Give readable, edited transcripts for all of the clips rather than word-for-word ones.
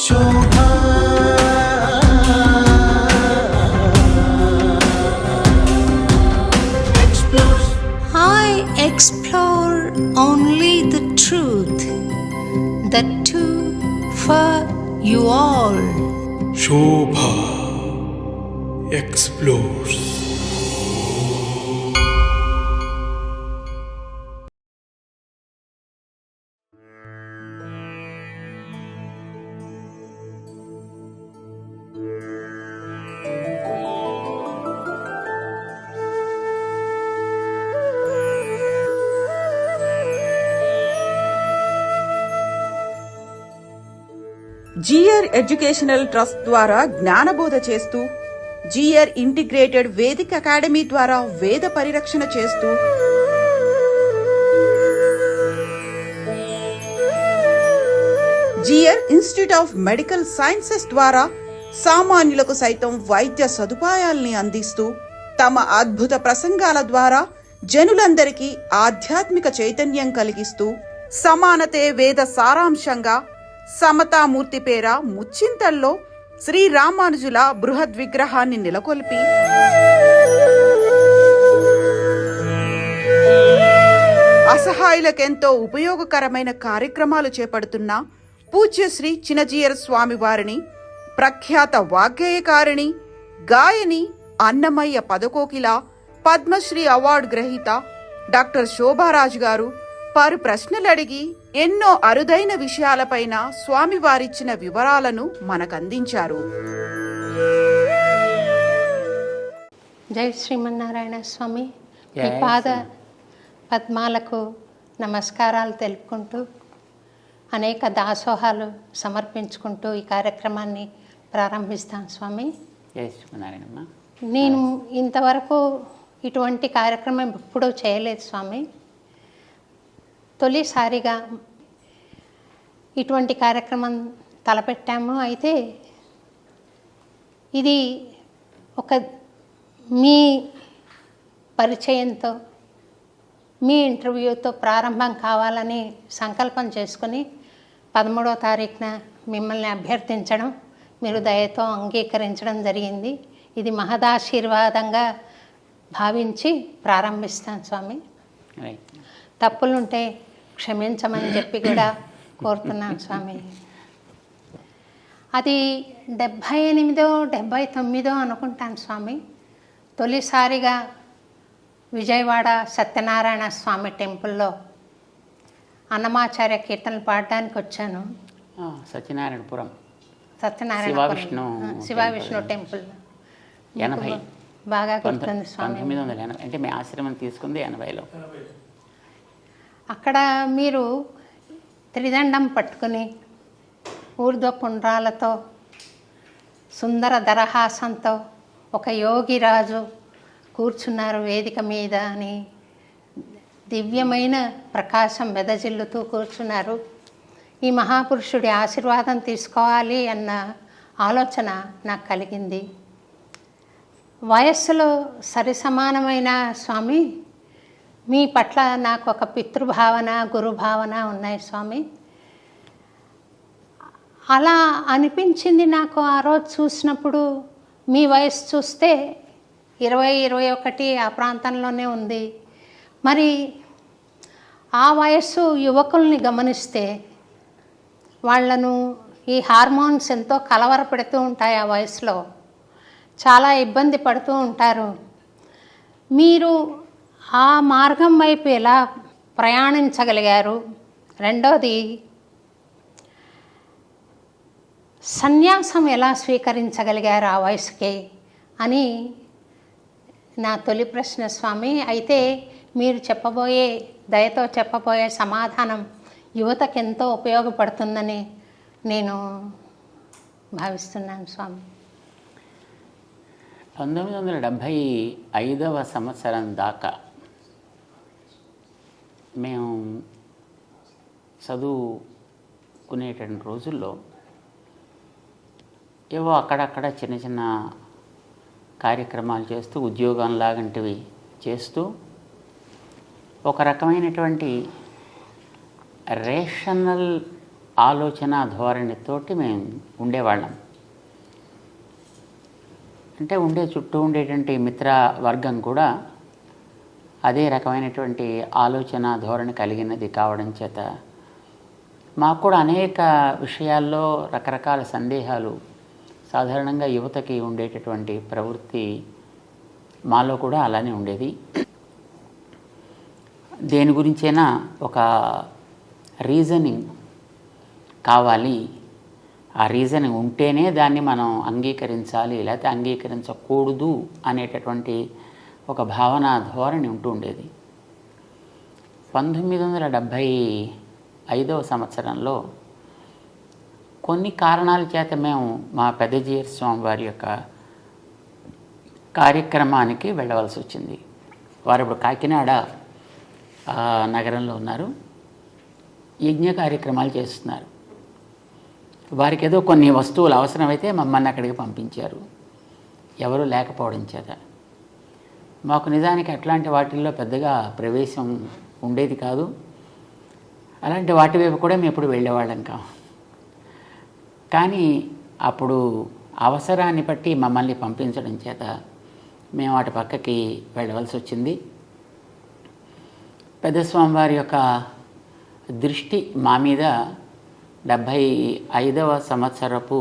Shobha explores. I explore only the truth, the two for you all. Shobha explores. GR educational trust ద్వారా జ్ఞానబోధ చేస్తూ, GR integrated Vedic academy ద్వారా వేద పరిరక్షణ చేస్తూ, GR institute of medical sciences ద్వారా సామాన్యులకు సైతం వైద్య సదుపాయాల్ని అందిస్తూ, తమ అద్భుత ప్రసంగాల ద్వారా జనులందరికీ ఆధ్యాత్మిక చైతన్యం కలిగిస్తూ, సమానతే వేద సారాంశంగా సమతామూర్తి పేర ముచ్చింతల్లో శ్రీ రామానుజుల బృహద్ విగ్రహాన్ని నెలకొల్పి అసహాయులకెంతో ఉపయోగకరమైన కార్యక్రమాలు చేపడుతున్న పూజ్యశ్రీ చినజీయర్ స్వామి వారిని, ప్రఖ్యాత వాగ్గేయకారిణి, గాయని, అన్నమయ్య పదకోకిల, పద్మశ్రీ అవార్డు గ్రహీత డాక్టర్ శోభారాజు గారు పలు ప్రశ్నలు అడిగి ఎన్నో అరుదైన విషయాలపైన స్వామివారిచ్చిన వివరాలను మనకందించారు. జై శ్రీమన్నారాయణ స్వామి. ఈ పాద పద్మాలకు నమస్కారాలు తెలుపుకుంటూ, అనేక దాసోహాలు సమర్పించుకుంటూ ఈ కార్యక్రమాన్ని ప్రారంభిస్తాం స్వామి. నేను ఇంతవరకు ఇటువంటి కార్యక్రమం ఎప్పుడూ చేయలేదు స్వామి. తొలిసారిగా ఇటువంటి కార్యక్రమం తలపెట్టాము. అయితే ఇది ఒక మీ పరిచయంతో, మీ ఇంటర్వ్యూతో ప్రారంభం కావాలని సంకల్పం చేసుకుని 13వ తారీఖున మిమ్మల్ని అభ్యర్థించడం, మీరు దయతో అంగీకరించడం జరిగింది. ఇది మహదాశీర్వాదంగా భావించి ప్రారంభిస్తాను స్వామి. తప్పులుంటే క్షమించమని చెప్పి కూడా కోరుతున్నాను స్వామి. అది 78, 79 అనుకుంటాను స్వామి. తొలిసారిగా విజయవాడ సత్యనారాయణ స్వామి టెంపుల్లో అన్నమాచార్య కీర్తనలు పాడడానికి వచ్చాను. సత్యనారాయణపురం శివ విష్ణు టెంపుల్. 80 బాగా గుర్తుంది స్వామి. 1980 అంటే మీ ఆశ్రమం తీసుకుంది 80లో. అక్కడ మీరు త్రిదండం పట్టుకుని ఊర్ధ్వ పుండ్రాలతో, సుందర దరహాసంతో ఒక యోగిరాజు కూర్చున్నారు వేదిక మీద అని, దివ్యమైన ప్రకాశం వెదజిల్లుతూ కూర్చున్నారు. ఈ మహాపురుషుడి ఆశీర్వాదం తీసుకోవాలి అన్న ఆలోచన నాకు కలిగింది. వయస్సులో సరిసమానమైన స్వామి, మీ పట్ల నాకు ఒక పితృభావన, గురుభావన ఉన్నాయి స్వామి. అలా అనిపించింది నాకు ఆ రోజు చూసినప్పుడు. మీ వయసు చూస్తే 20, 21 ఆ ప్రాంతంలోనే ఉంది. మరి ఆ వయస్సు యువకుల్ని గమనిస్తే వాళ్లను ఈ హార్మోన్స్ ఎంతో కలవరపెడుతూ ఉంటాయి. ఆ వయసులో చాలా ఇబ్బంది పడుతూ ఉంటారు. మీరు ఆ మార్గం వైపు ఎలా ప్రయాణించగలిగారు? రెండోది, సన్యాసం ఎలా స్వీకరించగలిగారు ఆ వయసుకే అని నా తొలి ప్రశ్న స్వామి. అయితే మీరు దయతో చెప్పబోయే సమాధానం యువతకు ఎంతో ఉపయోగపడుతుందని నేను భావిస్తున్నాను స్వామి. 1975వ సంవత్సరం దాకా మేము చదువుకునేటువంటి రోజుల్లో ఏవో అక్కడక్కడ చిన్న చిన్న కార్యక్రమాలు చేస్తూ, ఉద్యోగం లాంటివి చేస్తూ, ఒక రకమైనటువంటి రేషనల్ ఆలోచన ధోరణితోటి మేము ఉండేవాళ్ళం. అంటే చుట్టూ ఉండేటువంటి మిత్ర వర్గం కూడా అదే రకమైనటువంటి ఆలోచన ధోరణి కలిగినది కావడం చేత మాకు కూడా అనేక విషయాల్లో రకరకాల సందేహాలు, సాధారణంగా యువతకి ఉండేటటువంటి ప్రవృత్తి మాలో కూడా అలానే ఉండేది. దేని గురించైనా ఒక రీజనింగ్ కావాలి, ఆ రీజనింగ్ ఉంటేనే దాన్ని మనం అంగీకరించాలి, లేకపోతే అంగీకరించకూడదు అనేటటువంటి ఒక భావన ధోరణి ఉంటూ ఉండేది. 1975వ సంవత్సరంలో కొన్ని కారణాల చేత మేము మా పెద్ద జీయర్ స్వామి వారి యొక్క కార్యక్రమానికి వెళ్ళవలసి వచ్చింది. వారు ఇప్పుడు కాకినాడ నగరంలో ఉన్నారు, యజ్ఞ కార్యక్రమాలు చేస్తున్నారు. వారికి ఏదో కొన్ని వస్తువులు అవసరమైతే మమ్మల్ని అక్కడికి పంపించారు, ఎవరు లేకపోవడం చేత. మాకు నిజానికి అట్లాంటి వాటిల్లో పెద్దగా ప్రవేశం ఉండేది కాదు. అలాంటి వాటి వైపు కూడా మేము ఎప్పుడు వెళ్ళేవాళ్ళం కాదు. కానీ అప్పుడు అవసరాన్ని బట్టి మమ్మల్ని పంపించడం చేత మేము వాటి పక్కకి వెళ్ళవలసి వచ్చింది. పెద్ద స్వామివారి యొక్క దృష్టి మా మీద 75వ సంవత్సరపు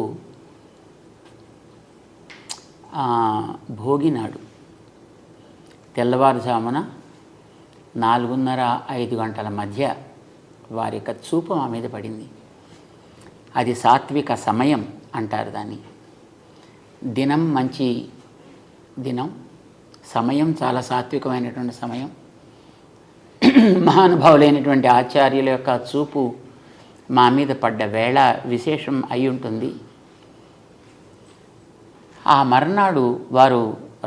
భోగి నాడు తెల్లవారుజామున 4:30-5 గంటల మధ్య వారి యొక్క చూపు మా మీద పడింది. అది సాత్విక సమయం అంటారు దాన్ని. దినం మంచి దినం, సమయం చాలా సాత్వికమైనటువంటి సమయం. మహానుభావులైనటువంటి ఆచార్యుల యొక్క చూపు మా మీద పడ్డ వేళ విశేషం అయి ఉంటుంది. ఆ మర్నాడు వారు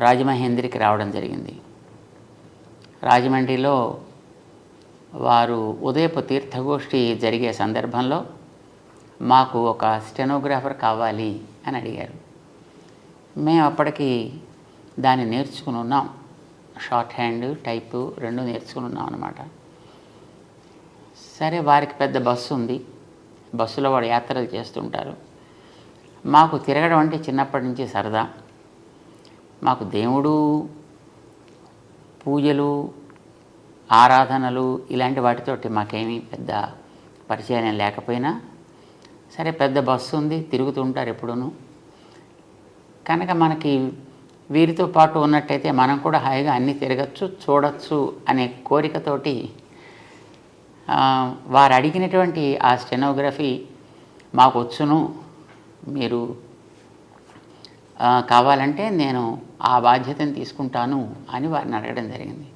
రాజమహేంద్రికి రావడం జరిగింది. రాజమండ్రిలో వారు ఉదయపు తీర్థగోష్ఠి జరిగే సందర్భంలో మాకు ఒక స్టెనోగ్రాఫర్ కావాలి అని అడిగారు. మేము అప్పటికి దాన్ని నేర్చుకుని ఉన్నాం, షార్ట్ హ్యాండ్ టైపు రెండు నేర్చుకుని ఉన్నాం అన్నమాట. సరే, వారికి పెద్ద బస్సు ఉంది, బస్సులో వాడు యాత్రలు చేస్తుంటారు. మాకు తిరగడం అంటే చిన్నప్పటి నుంచి సరదా. మాకు దేవుడు, పూజలు, ఆరాధనలు ఇలాంటి వాటితోటి మాకేమీ పెద్ద పరిచయం లేకపోయినా సరే, పెద్ద బస్సు ఉంది, తిరుగుతుంటారు ఎప్పుడూను. కనుక మనకి వీరితో పాటు ఉన్నట్టయితే మనం కూడా హాయిగా అన్నీ తిరగచ్చు, చూడవచ్చు అనే కోరికతోటి వారు అడిగినటువంటి ఆ స్టెనోగ్రఫీ మాకు వచ్చును, మీరు కావాలంటే నేను ఆ బాధ్యతను తీసుకుంటాను అని వారిని అడగడం జరిగింది.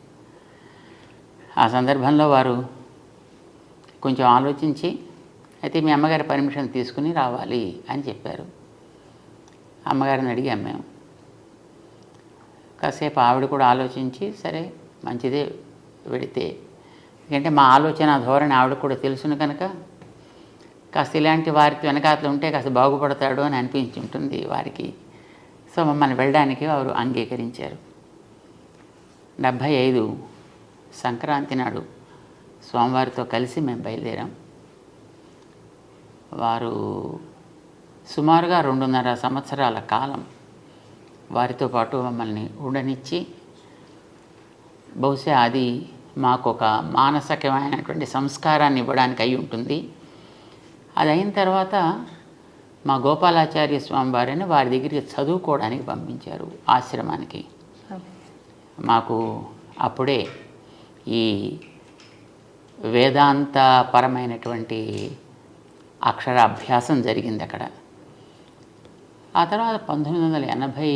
ఆ సందర్భంలో వారు కొంచెం ఆలోచించి, అయితే మీ అమ్మగారి పర్మిషన్ తీసుకుని రావాలి అని చెప్పారు. అమ్మగారిని అడిగాం మేము. కాసేపు ఆవిడ కూడా ఆలోచించి, సరే మంచిదే వెడితే, ఎందుకంటే మా ఆలోచన ధోరణి ఆవిడ కూడా తెలుసును కనుక కాస్త ఇలాంటి వారికి వెనకాతలు ఉంటే కాస్త బాగుపడతాడు అని అనిపించి ఉంటుంది వారికి. సో మమ్మల్ని వెళ్ళడానికి వారు అంగీకరించారు. 75 సంక్రాంతి నాడు స్వామివారితో కలిసి మేము బయలుదేరాం. వారు సుమారుగా 2.5 సంవత్సరాల కాలం వారితో పాటు మమ్మల్ని ఉండనిచ్చి, బహుశా అది మాకు ఒక మానసికమైనటువంటి సంస్కారాన్ని ఇవ్వడానికి అయి ఉంటుంది. అది అయిన తర్వాత మా గోపాలాచార్య స్వామి వారిని వారి దగ్గరికి చదువుకోవడానికి పంపించారు, ఆశ్రమానికి. మాకు అప్పుడే ఈ వేదాంతపరమైనటువంటి అక్షరాభ్యాసం జరిగింది అక్కడ. ఆ తర్వాత 1980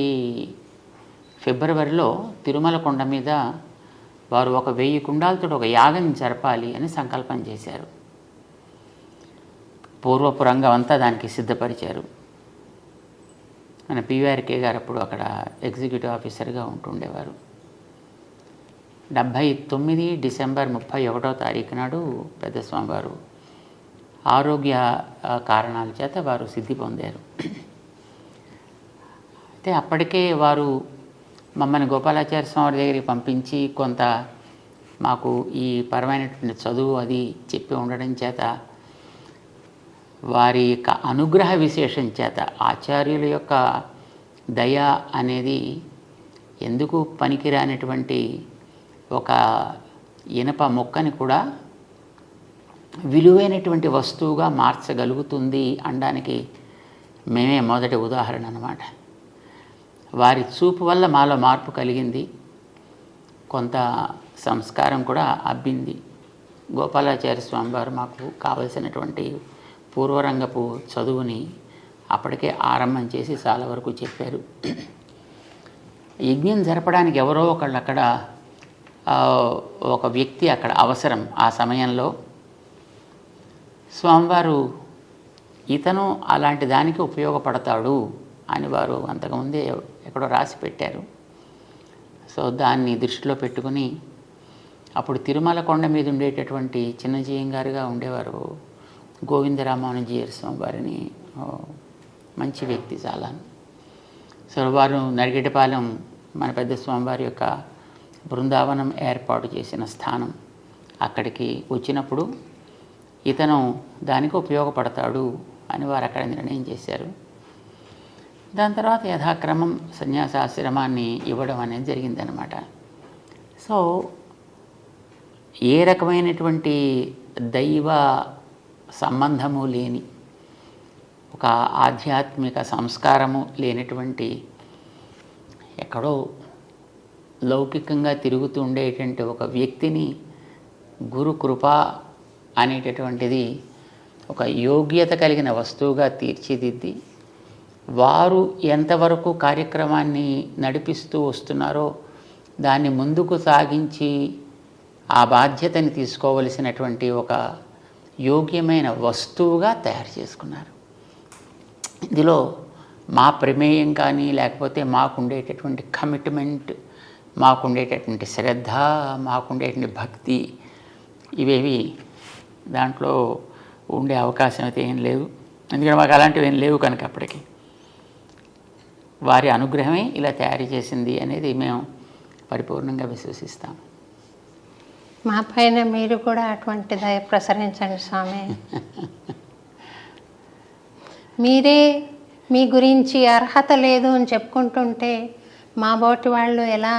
ఫిబ్రవరిలో తిరుమల కొండ మీద వారు 1000 కుండాలతో ఒక యాగం జరపాలి అని సంకల్పం చేశారు. పూర్వపు రంగం అంతా దానికి సిద్ధపరిచారు. మన పివిఆర్కే గారు అప్పుడు అక్కడ ఎగ్జిక్యూటివ్ ఆఫీసర్గా ఉంటుండేవారు. 79 డిసెంబర్ 31వ తారీఖు నాడు పెద్దస్వామి వారు ఆరోగ్య కారణాల చేత వారు సిద్ధి పొందారు. అయితే అప్పటికే వారు మమ్మల్ని గోపాలాచార్య స్వామి దగ్గరికి పంపించి కొంత మాకు ఈ పరమైనటువంటి చదువు అది చెప్పి ఉండడం చేత వారి యొక్క అనుగ్రహ విశేషం చేత ఆచార్యుల యొక్క దయ అనేది ఎందుకు పనికిరానటువంటి ఒక ఇనప మొక్కని కూడా విలువైనటువంటి వస్తువుగా మార్చగలుగుతుంది అనడానికి మేమే మొదటి ఉదాహరణ అన్నమాట. వారి చూపు వల్ల మాలో మార్పు కలిగింది, కొంత సంస్కారం కూడా అబ్బింది. గోపాలాచార్య స్వామి వారు మాకు కావలసినటువంటి పూర్వరంగపు చదువుని అప్పటికే ఆరంభం చేసి చాలా వరకు చెప్పారు. యజ్ఞం జరపడానికి ఎవరో ఒకళ్ళు అక్కడ ఒక వ్యక్తి అక్కడ అవసరం. ఆ సమయంలో స్వామివారు ఇతను అలాంటి దానికి ఉపయోగపడతాడు అని వారు అంతకుముందే ఎక్కడో రాసి పెట్టారు. సో దాన్ని దృష్టిలో పెట్టుకుని అప్పుడు తిరుమల కొండ మీద ఉండేటటువంటి చిన్నజీయం గారుగా ఉండేవారు గోవిందరామానుజీయర్ స్వామి వారిని, మంచి వ్యక్తి చాలా. సో వారు నడిగెటపాలెం మన పెద్ద స్వామివారి యొక్క బృందావనం ఏర్పాటు చేసిన స్థానం, అక్కడికి వచ్చినప్పుడు ఇతను దానికి ఉపయోగపడతాడు అని వారు అక్కడ నిర్ణయం చేశారు. దాని తర్వాత యథాక్రమం సన్యాసాశ్రమాన్ని ఇవ్వడం అనేది జరిగిందనమాట. సో ఏ రకమైనటువంటి దైవ సంబంధము లేని, ఒక ఆధ్యాత్మిక సంస్కారము లేనటువంటి, ఎక్కడో లౌకికంగా తిరుగుతూ ఉండేటువంటి ఒక వ్యక్తిని గురు కృప అనేటటువంటిది ఒక యోగ్యత కలిగిన వస్తువుగా తీర్చిదిద్ది వారు ఎంతవరకు కార్యక్రమాన్ని నడిపిస్తూ వస్తున్నారో దాన్ని ముందుకు సాగించి ఆ బాధ్యతని తీసుకోవలసినటువంటి ఒక యోగ్యమైన వస్తువుగా తయారు చేసుకున్నారు. ఇందులో మా ప్రమేయం కానీ, లేకపోతే మాకుండేటటువంటి కమిట్మెంట్, మాకుండేటటువంటి శ్రద్ధ, మాకుండేటువంటి భక్తి, ఇవేవి దాంట్లో ఉండే అవకాశం అయితే ఏం లేదు. ఎందుకంటే మాకు అలాంటివి ఏం లేవు కనుక అప్పటికి వారి అనుగ్రహమే ఇలా తయారు చేసింది అనేది మేము పరిపూర్ణంగా విశ్వసిస్తాం. మా పైన మీరు కూడా అటువంటి దయ ప్రసరించండి స్వామి. మీరే మీ గురించి అర్హత లేదు అని చెప్పుకుంటుంటే మా బోటి వాళ్ళు ఎలా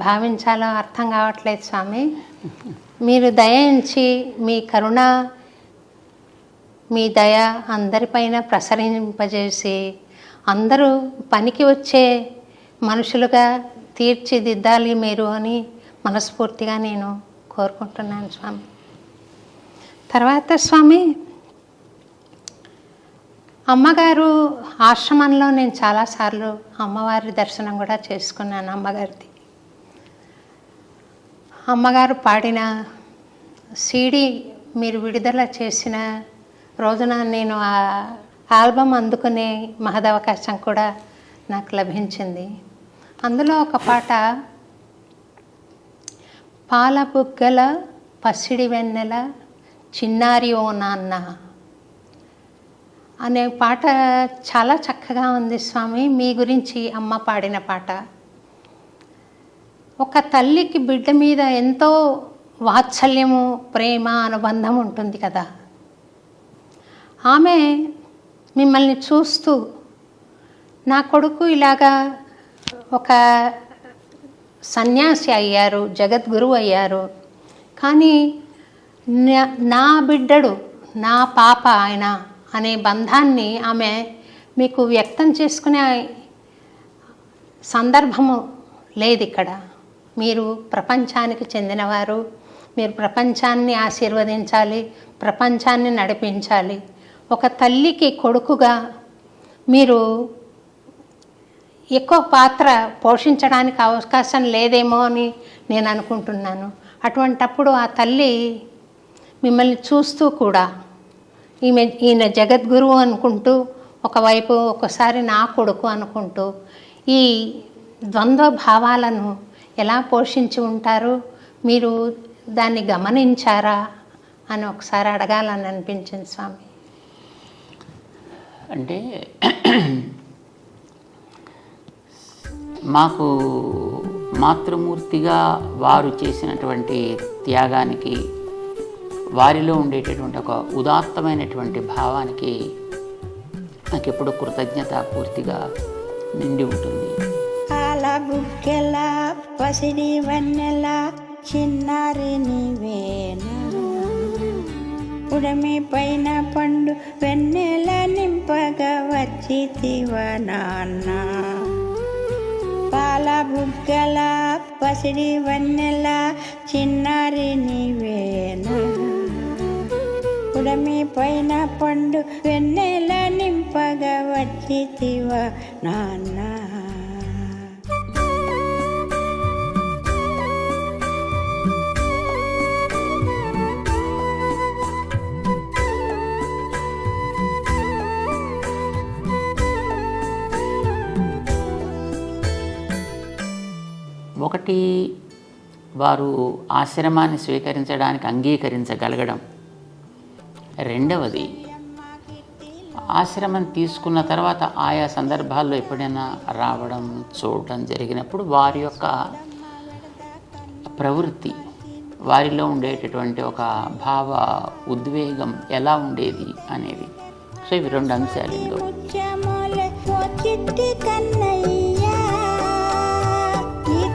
భావించాలో అర్థం కావట్లేదు స్వామి. మీరు దయించి మీ కరుణ, మీ దయ అందరిపైన ప్రసరింపజేసి అందరూ పనికి వచ్చే మనుషులుగా తీర్చిదిద్దాలి మీరు అని మనస్ఫూర్తిగా నేను కోరుకుంటున్నాను స్వామి. తర్వాత స్వామి, అమ్మగారు ఆశ్రమంలో నేను చాలాసార్లు అమ్మవారి దర్శనం కూడా చేసుకున్నాను. అమ్మగారు పాడిన సీడీ మీరు విడుదల చేసిన రోజున నేను ఆ ఆల్బమ్ అందుకునే మహదవకాశం కూడా నాకు లభించింది. అందులో ఒక పాట, పాల బుగ్గల పసిడి వెన్నెల చిన్నారి ఓ నాన్న అనే పాట చాలా చక్కగా ఉంది స్వామి. మీ గురించి అమ్మ పాడిన పాట. ఒక తల్లికి బిడ్డ మీద ఎంతో వాత్సల్యము, ప్రేమ, అనుబంధం ఉంటుంది కదా. ఆమె మిమ్మల్ని చూస్తూ నా కొడుకు ఇలాగా ఒక సన్యాసి అయ్యారు, జగద్గురువు అయ్యారు, కానీ నా బిడ్డడు, నా పాప ఆయన అనే బంధాన్ని ఆమె మీకు వ్యక్తం చేసుకునే సందర్భము లేదు ఇక్కడ. మీరు ప్రపంచానికి చెందినవారు, మీరు ప్రపంచాన్ని ఆశీర్వదించాలి, ప్రపంచాన్ని నడిపించాలి. ఒక తల్లికి కొడుకుగా మీరు ఎక్కువ పాత్ర పోషించడానికి అవకాశం లేదేమో అని నేను అనుకుంటున్నాను. అటువంటప్పుడు ఆ తల్లి మిమ్మల్ని చూస్తూ కూడా ఈయన జగద్గురువు అనుకుంటూ, ఒకవైపు ఒకసారి నా కొడుకు అనుకుంటూ, ఈ ద్వంద్వ భావాలను ఎలా పోషించి ఉంటారు, మీరు దాన్ని గమనించారా అని ఒకసారి అడగాలని అనిపించింది స్వామి. అంటే మాకు మాతృమూర్తిగా వారు చేసినటువంటి త్యాగానికి వారిలో ఉండేటటువంటి ఒక ఉదాత్తమైనటువంటి భావానికి నాకు ఎప్పుడు కృతజ్ఞత పూర్తిగా నిండి ఉంటుంది. పాల బుక్కెల పసిడి వన్నెల చిన్నారి నీవేనా, ఉడమి పైన పండు వెన్నెల నింపగా వచ్చితివ నాన్న. పాల బుగ్గల పసిడి వన్నెల చిన్నారి నీవేనా, ఉడమి పైన పండు వెన్నెల నింపగా వచ్చితివ నాన్న. ఒకటి, వారు ఆశ్రమాన్ని స్వీకరించడానికి అంగీకరించగలగడం. రెండవది, ఆశ్రమం తీసుకున్న తర్వాత ఆయా సందర్భాల్లో ఎప్పుడైనా రావడం చూడటం జరిగినప్పుడు వారి యొక్క ప్రవృత్తి, వారిలో ఉండేటటువంటి ఒక భావ ఉద్వేగం ఎలా ఉండేది అనేది. సో ఇవి రెండు అంశాలు ఇందులో.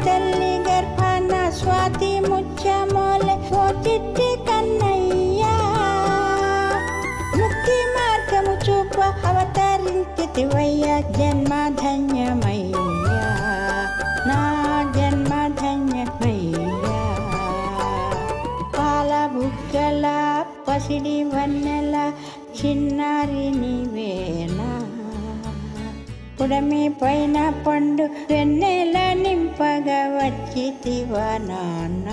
తల్లి గర్భాన స్వాతి ముచ్చమోలే ఓ చిట్టి కన్నయ్యా, ముక్తి మార్గము చూప అవతరించితివయ్యా, జన్మ ధన్యమయ్యా, నా జన్మ ధన్యమయ్యా. పాల బుగ్గల పసిడి వన్నెల చిన్నారి నీవేనా, ఉడమి పైన పండు వెన్నెల నింపగా వచ్చితివ నాన్న.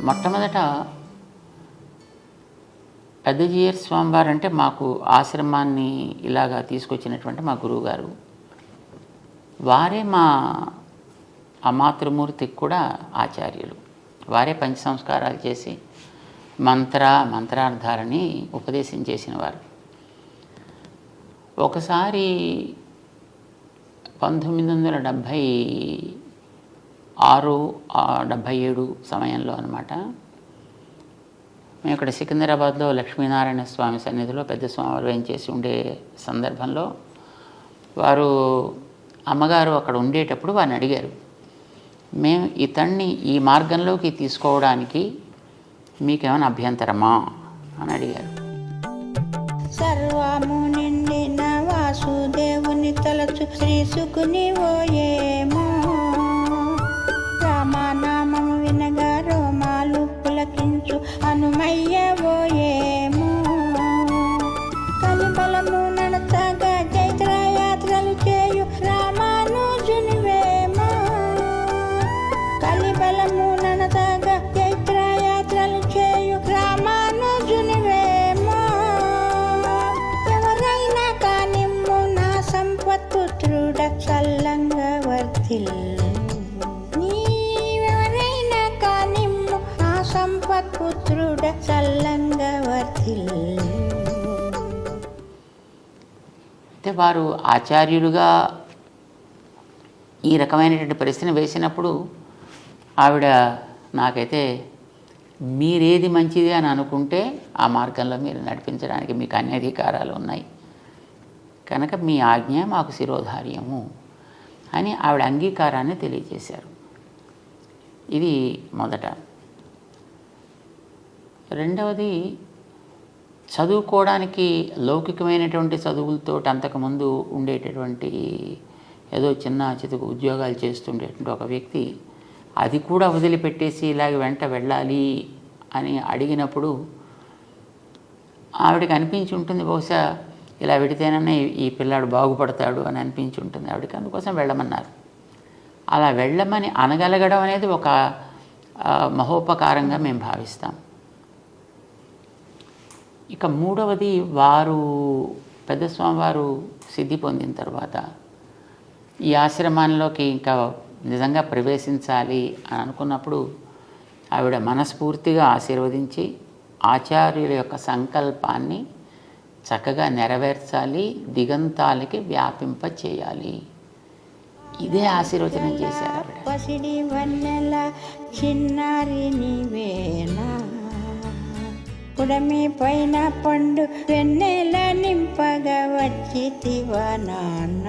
మొట్టమొదట పెద్దజీయర్ స్వామివారు అంటే మాకు ఆశ్రమాన్ని ఇలాగా తీసుకొచ్చినటువంటి మా గురువుగారు. వారే మా అమాతృమూర్తికి కూడా ఆచార్యులు. వారే పంచ సంస్కారాలు చేసి మంత్రార్థాలని ఉపదేశం చేసిన వారు. ఒకసారి 1976-77 సమయంలో అన్నమాట, మేము ఇక్కడ సికింద్రాబాద్లో లక్ష్మీనారాయణ స్వామి సన్నిధిలో పెద్ద స్వామివారు వేయించేసి ఉండే సందర్భంలో వారు అమ్మగారు అక్కడ ఉండేటప్పుడు వారిని అడిగారు, మేము ఇతన్ని ఈ మార్గంలోకి తీసుకోవడానికి మీకేమైనా అభ్యంతరమా అని అడిగారు. సర్వము నిండిన వాసుదేవుని తలచు శ్రీసుకుని ఓయేమో, రామనామము వినగా రోమాలు పులకించు హనుమయ్య ఓయేమో, కలిబలము నడతగా జైత్రయాత్రలు చేయు రామానుజునివేమో, కలిబలము నడతగా జైత్రయాత్రలు చేయు రామానుజునివేమో. ఎవరైనా కానిమ్ము నా సంపత్పుత్రుడ చల్లంగా వర్ధిల్లు, నీవెవరైనా కానిమ్ము నా సంపత్పుత్రుడ చల్లంగా వర్ధిల్లు. అయితే వారు ఆచార్యులుగా ఈ రకమైనటువంటి ప్రశ్న వేసినప్పుడు ఆవిడ నాకైతే మీరేది మంచిది అని అనుకుంటే ఆ మార్గంలో మీరు నడిపించడానికి మీకు అన్ని అధికారాలు ఉన్నాయి కనుక మీ ఆజ్ఞ మాకు శిరోధార్యము అని ఆవిడ అంగీకారాన్ని తెలియజేశారు. ఇది మొదట. రెండవది, చదువుకోవడానికి లౌకికమైనటువంటి చదువులతో అంతకుముందు ఉండేటటువంటి ఏదో చిన్న చితుకు ఉద్యోగాలు చేస్తుండేటువంటి ఒక వ్యక్తి అది కూడా వదిలిపెట్టేసి ఇలాగ వెంట వెళ్ళాలి అని అడిగినప్పుడు ఆవిడకి అనిపించి ఉంటుంది, బహుశా ఇలా వెడితేననే ఈ పిల్లాడు బాగుపడతాడు అని అనిపించి ఉంటుంది ఆవిడకి. అందుకోసం వెళ్ళమన్నారు. అలా వెళ్ళమని అనగలగడం అనేది ఒక మహోపకారంగా మేము భావిస్తాం. ఇక మూడవది, వారు పెద్ద స్వామివారు సిద్ధి పొందిన తర్వాత ఈ ఆశ్రమాల్లోకి ఇంకా నిజంగా ప్రవేశించాలి అని అనుకున్నప్పుడు ఆవిడ మనస్ఫూర్తిగా ఆశీర్వదించి ఆచార్యుల యొక్క సంకల్పాన్ని చక్కగా నెరవేర్చాలి, దిగంతాలకి వ్యాపింప చేయాలి. ఇదే ఆశీర్వచనం చేశారు ఆవిడ. పసిడి వన్నెల చిన్నారి నీవేనా, పుడమి పైన పండు వెన్నెల నింపగా వచ్చితివా నాన్న.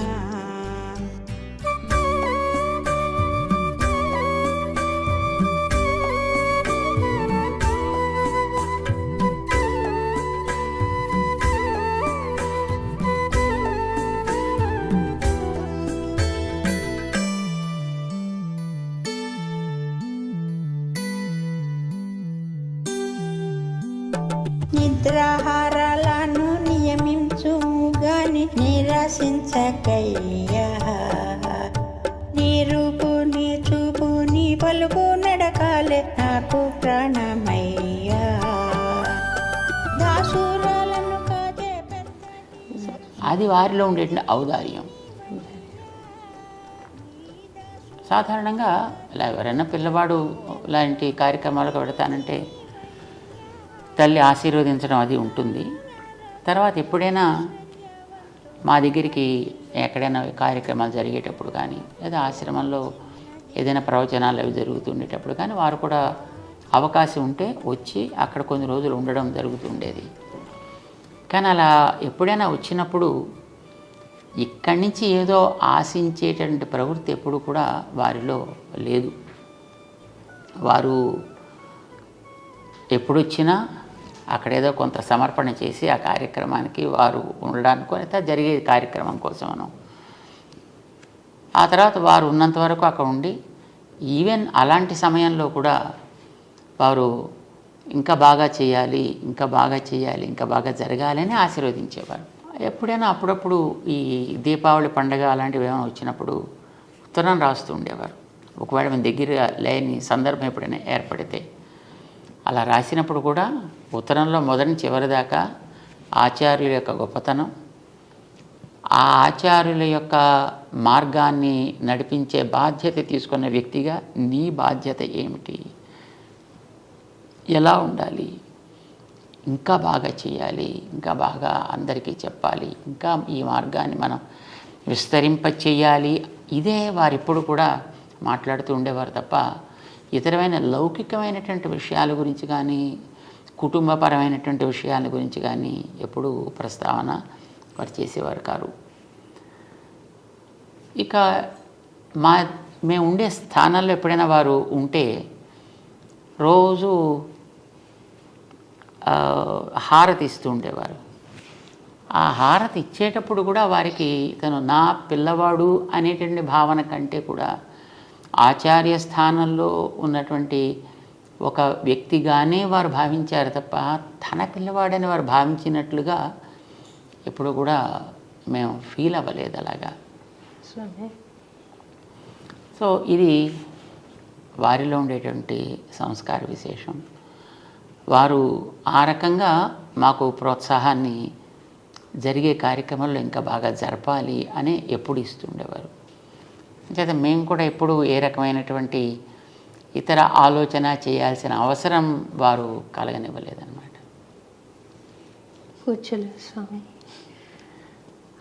నిద్రాహారాలను నియమించుము గాని నిరసించకయ్యా, నీ రూపు నీ చూపు నీ పలుకు నడకాలే నాకు ప్రాణమయ్యా. దాసురాలను కాదే అది వారిలో ఉండేటువంటి ఔదార్యం. సాధారణంగా ఇలా ఎవరైనా పిల్లవాడు లాంటి కార్యక్రమాలకు పెడతానంటే తల్లి ఆశీర్వదించడం అది ఉంటుంది. తర్వాత ఎప్పుడైనా మా దగ్గరికి ఎక్కడైనా కార్యక్రమాలు జరిగేటప్పుడు కానీ లేదా ఆశ్రమంలో ఏదైనా ప్రవచనాలు అవి జరుగుతుండేటప్పుడు కానీ వారు కూడా అవకాశం ఉంటే వచ్చి అక్కడ కొన్ని రోజులు ఉండడం జరుగుతుండేది. కానీ అలా ఎప్పుడైనా వచ్చినప్పుడు ఇక్కడి నుంచి ఏదో ఆశించేటువంటి ప్రవృత్తి ఎప్పుడు కూడా వారిలో లేదు. వారు ఎప్పుడొచ్చినా అక్కడేదో కొంత సమర్పణ చేసి ఆ కార్యక్రమానికి వారు ఉండడానికి లేదా జరిగే కార్యక్రమం కోసమను, ఆ తర్వాత వారు ఉన్నంత వరకు అక్కడ ఉండి ఈవెన్ అలాంటి సమయంలో కూడా వారు ఇంకా బాగా చేయాలి, ఇంకా బాగా చేయాలి, ఇంకా బాగా జరగాలని ఆశీర్వదించేవారు. ఎప్పుడైనా అప్పుడప్పుడు ఈ దీపావళి పండుగ అలాంటివి ఏమైనా వచ్చినప్పుడు ఉత్తరం రాస్తూ ఉండేవారు. ఒకవేళ మన దగ్గర లేని సందర్భం ఎప్పుడైనా ఏర్పడితే అలా రాసినప్పుడు కూడా ఉత్తరంలో మొదటి చివరి దాకా ఆచార్యుల యొక్క గొప్పతనం, ఆ ఆచార్యుల యొక్క మార్గాన్ని నడిపించే బాధ్యత తీసుకున్న వ్యక్తిగా నీ బాధ్యత ఏమిటి, ఎలా ఉండాలి, ఇంకా బాగా చేయాలి, ఇంకా బాగా అందరికీ చెప్పాలి, ఇంకా ఈ మార్గాన్ని మనం విస్తరింప చేయాలి. ఇదే వారిప్పుడు కూడా మాట్లాడుతూ ఉండేవారు తప్ప ఇతరమైన లౌకికమైనటువంటి విషయాల గురించి కానీ కుటుంబపరమైనటువంటి విషయాల గురించి కానీ ఎప్పుడూ ప్రస్తావన వారు చేసేవారు కారు. ఇక మేము ఉండే స్థానాల్లో ఎప్పుడైనా వారు ఉంటే రోజు హారతి ఇస్తూ ఉండేవారు. ఆ హారతి ఇచ్చేటప్పుడు కూడా వారికి తను నా పిల్లవాడు అనేటువంటి భావన కంటే కూడా ఆచార్య స్థానంలో ఉన్నటువంటి ఒక వ్యక్తిగానే వారు భావించారు తప్ప తన పిల్లవాడని వారు భావించినట్లుగా ఎప్పుడు కూడా మేము ఫీల్ అవ్వలేదు అలాగా. సో ఇది వారిలో ఉండేటువంటి సంస్కార విశేషం. వారు ఆ రకంగా మాకు ప్రోత్సాహాన్ని జరిగే కార్యక్రమాల్లో ఇంకా బాగా జరపాలి అని ఎప్పుడు ఇస్తుండేవారు. చేత మేము కూడా ఎప్పుడు ఏ రకమైనటువంటి ఇతర ఆలోచన చేయాల్సిన అవసరం వారు కలగనివ్వలేదన్నమాట. కూర్చోలేదు స్వామి.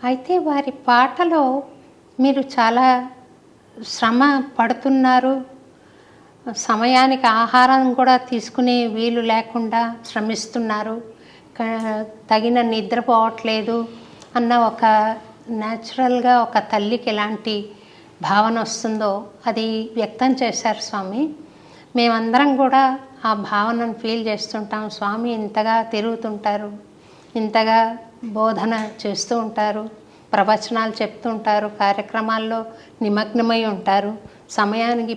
అయితే వారి పాటలో మీరు చాలా శ్రమ పడుతున్నారు, సమయానికి ఆహారం కూడా తీసుకునే వీలు లేకుండా శ్రమిస్తున్నారు, తగిన నిద్రపోవట్లేదు అన్న ఒక న్యాచురల్గా ఒక తల్లికి ఎలాంటి భావన వస్తుందో అది వ్యక్తం చేశారు స్వామి. మేమందరం కూడా ఆ భావనను ఫీల్ చేస్తుంటాం. స్వామి ఇంతగా తిరుగుతుంటారు, ఇంతగా బోధన చేస్తూ ఉంటారు, ప్రవచనాలు చెప్తుంటారు, కార్యక్రమాల్లో నిమగ్నమై ఉంటారు. సమయానికి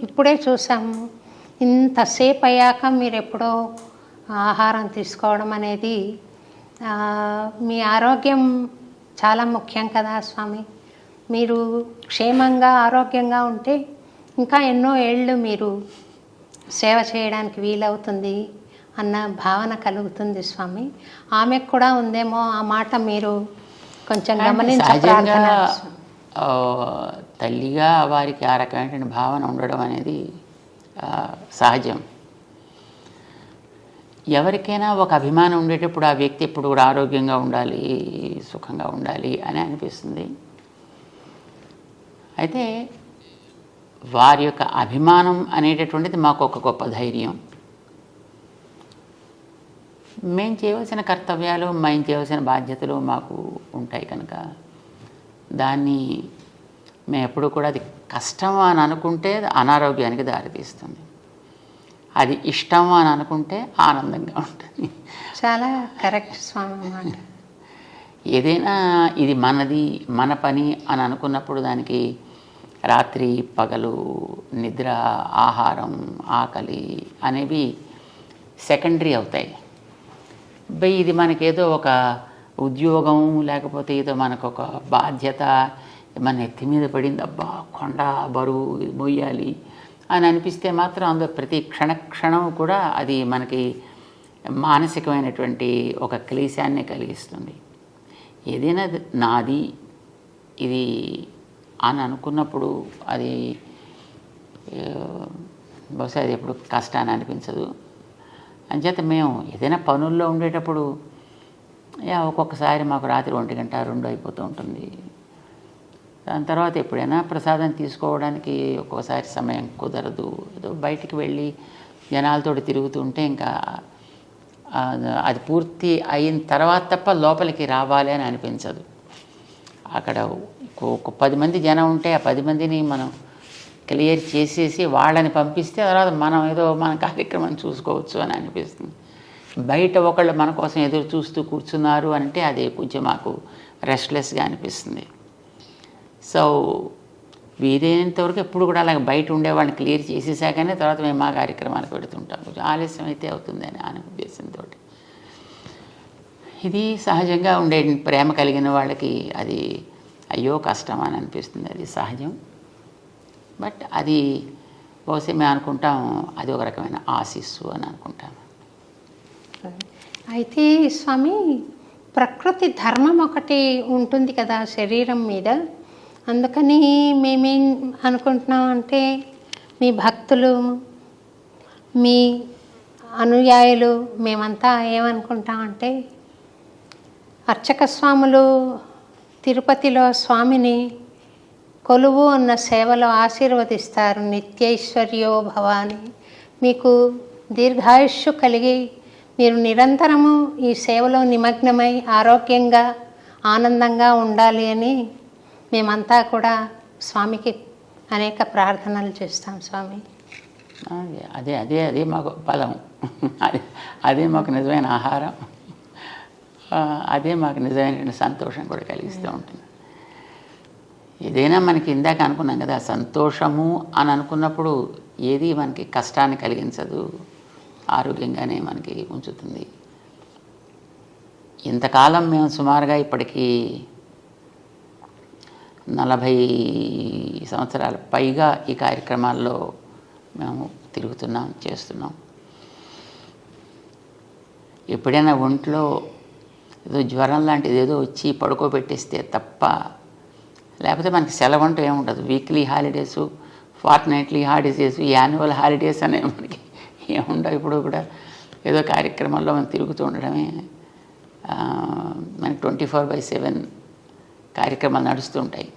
ఇప్పుడే చూసాము, ఇంతసేపు అయ్యాక మీరు ఎప్పుడో ఆహారం తీసుకోవడం అనేది మీ ఆరోగ్యం చాలా ముఖ్యం కదా స్వామి. మీరు క్షేమంగా ఆరోగ్యంగా ఉంటే ఇంకా ఎన్నో ఏళ్ళు మీరు సేవ చేయడానికి వీలవుతుంది అన్న భావన కలుగుతుంది స్వామి. ఆమెకు కూడా ఉందేమో ఆ మాట మీరు కొంచెం గమనించాలి. తల్లిగా వారికి ఆ రకమైనటువంటి భావన ఉండడం అనేది సహజం. ఎవరికైనా ఒక అభిమానం ఉండేటప్పుడు ఆ వ్యక్తి ఎప్పుడు కూడా ఆరోగ్యంగా ఉండాలి, సుఖంగా ఉండాలి అని అనిపిస్తుంది. అయితే వారి యొక్క అభిమానం అనేటటువంటిది మాకు ఒక గొప్ప ధైర్యం. మేము చేయవలసిన కర్తవ్యాలు, మేము చేయవలసిన బాధ్యతలు మాకు ఉంటాయి కనుక దాన్ని మేము ఎప్పుడు కూడా అది కష్టం అని అనుకుంటే అనారోగ్యానికి దారితీస్తుంది, అది ఇష్టం అని అనుకుంటే ఆనందంగా ఉంటుంది. చాలా కరెక్ట్ స్వామి మాట. ఏదైనా ఇది మనది, మన పని అని అనుకున్నప్పుడు దానికి రాత్రి పగలు, నిద్ర, ఆహారం, ఆకలి అనేవి సెకండరీ అవుతాయి. ఇది మనకేదో ఒక ఉద్యోగం, లేకపోతే ఏదో మనకు ఒక బాధ్యత మన ఎత్తి మీద పడింది, అబ్బా కొండ బరువు మొయ్యాలి అని అనిపిస్తే మాత్రం అందులో ప్రతి క్షణం కూడా అది మనకి మానసికమైనటువంటి ఒక క్లేశాన్ని కలిగిస్తుంది. ఏదైనా నాది ఇది అని అనుకున్నప్పుడు అది బహుశా అది ఎప్పుడు కష్టాన్ని అనిపించదు. అంచేత మేము ఏదైనా పనుల్లో ఉండేటప్పుడు ఒక్కొక్కసారి మాకు రాత్రి 1 గంట 2 అయిపోతూ ఉంటుంది. దాని తర్వాత ఎప్పుడైనా ప్రసాదం తీసుకోవడానికి ఒక్కోసారి సమయం కుదరదు. ఏదో బయటికి వెళ్ళి జనాలతో తిరుగుతుంటే ఇంకా అది పూర్తి అయిన తర్వాత తప్ప లోపలికి రావాలి అని అనిపించదు. అక్కడ ఒక 10 మంది జనం ఉంటే ఆ 10 మందిని మనం క్లియర్ చేసేసి వాళ్ళని పంపిస్తే తర్వాత మనం ఏదో మన కార్యక్రమం చూసుకోవచ్చు అని అనిపిస్తుంది. బయట ఒకళ్ళు మన కోసం ఎదురు చూస్తూ కూర్చున్నారు అంటే అది కొంచెం మాకు రెస్ట్లెస్గా అనిపిస్తుంది. సో వీలైనంతవరకు ఎప్పుడు కూడా అలాగే బయట ఉండేవాళ్ళని క్లియర్ చేసేసాకనే తర్వాత మేము మా కార్యక్రమానికి పెడుతుంటాం. కొంచెం ఆలస్యం అయితే అవుతుందని అనే ఉద్దేశంతో. ఇది సహజంగా ఉండే ప్రేమ కలిగిన వాళ్ళకి అది అయ్యో కష్టం అని అనిపిస్తుంది, అది సహజం. బట్ అది బహుశా మేము అనుకుంటాం అది ఒక రకమైన ఆశీస్సు అని అనుకుంటాం. అయితే స్వామి, ప్రకృతి ధర్మం ఒకటి ఉంటుంది కదా శరీరం మీద. అందుకని మేమేం అనుకుంటున్నాం అంటే మీ భక్తులు, మీ అనుయాయులు మేమంతా ఏమనుకుంటామంటే అర్చక స్వాములు తిరుపతిలో స్వామిని కొలువు ఉన్న సేవలో ఆశీర్వదిస్తారు. నిత్యైశ్వర్యో భవ అని. మీకు దీర్ఘాయుష్షు కలిగి మీరు నిరంతరము ఈ సేవలో నిమగ్నమై ఆరోగ్యంగా ఆనందంగా ఉండాలి అని మేమంతా కూడా స్వామికి అనేక ప్రార్థనలు చేస్తాం స్వామి. అదే అదే అదే మాకు బలం, అదే మాకు నిజమైన ఆహారం, అదే మాకు నిజమైన సంతోషం కూడా కలిగిస్తూ ఉంటుంది. ఏదైనా మనకి ఇందాక అనుకున్నాం కదా, సంతోషము అని అనుకున్నప్పుడు ఏది మనకి కష్టాన్ని కలిగించదు, ఆరోగ్యంగానే మనకి ఉంచుతుంది. ఇంతకాలం మేము సుమారుగా ఇప్పటికీ 40 సంవత్సరాల పైగా ఈ కార్యక్రమాల్లో మేము తిరుగుతున్నాం, చేస్తున్నాం. ఎప్పుడైనా ఒంట్లో ఏదో జ్వరం లాంటిది ఏదో వచ్చి పడుకోబెట్టేస్తే తప్ప, లేకపోతే మనకి సెలవు అంటూ ఏముండదు. Weekly holidays, fortnightly holidays, annual holidays అనేవి మనకి ఏముండవు. ఇప్పుడు కూడా ఏదో కార్యక్రమాల్లో మనం తిరుగుతూ ఉండడమే. మనకి 24/7 కార్యక్రమాలు నడుస్తుంటాయి.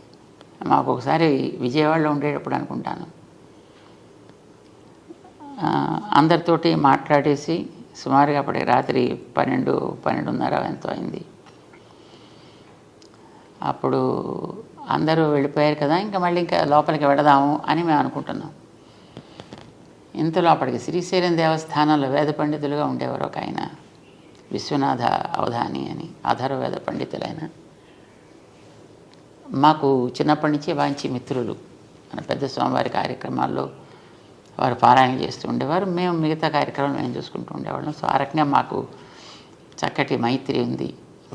మాకు ఒకసారి విజయవాడలో ఉండేటప్పుడు అనుకుంటాను, అందరితోటి మాట్లాడేసి సుమారుగా అప్పటికి రాత్రి 12:30 ఎంతో అయింది. అప్పుడు అందరూ వెళ్ళిపోయారు కదా, ఇంకా మళ్ళీ ఇంకా లోపలికి వెళదాము అని మేము అనుకుంటున్నాం. ఇంతలో అప్పటికి శ్రీశైలం దేవస్థానంలో వేద పండితులుగా ఉండేవారు ఒక ఆయన, విశ్వనాథ అవధాని అని, అధర్వవేద పండితులైన. మాకు చిన్నప్పటి నుంచి మంచి మిత్రులు. మన పెద్ద స్వామివారి కార్యక్రమాల్లో వారు పారాయణ చేస్తూ ఉండేవారు, మేము మిగతా కార్యక్రమాలు మేము చూసుకుంటూ ఉండేవాళ్ళం. సో ఆ రకంగా మాకు చక్కటి మైత్రి ఉంది.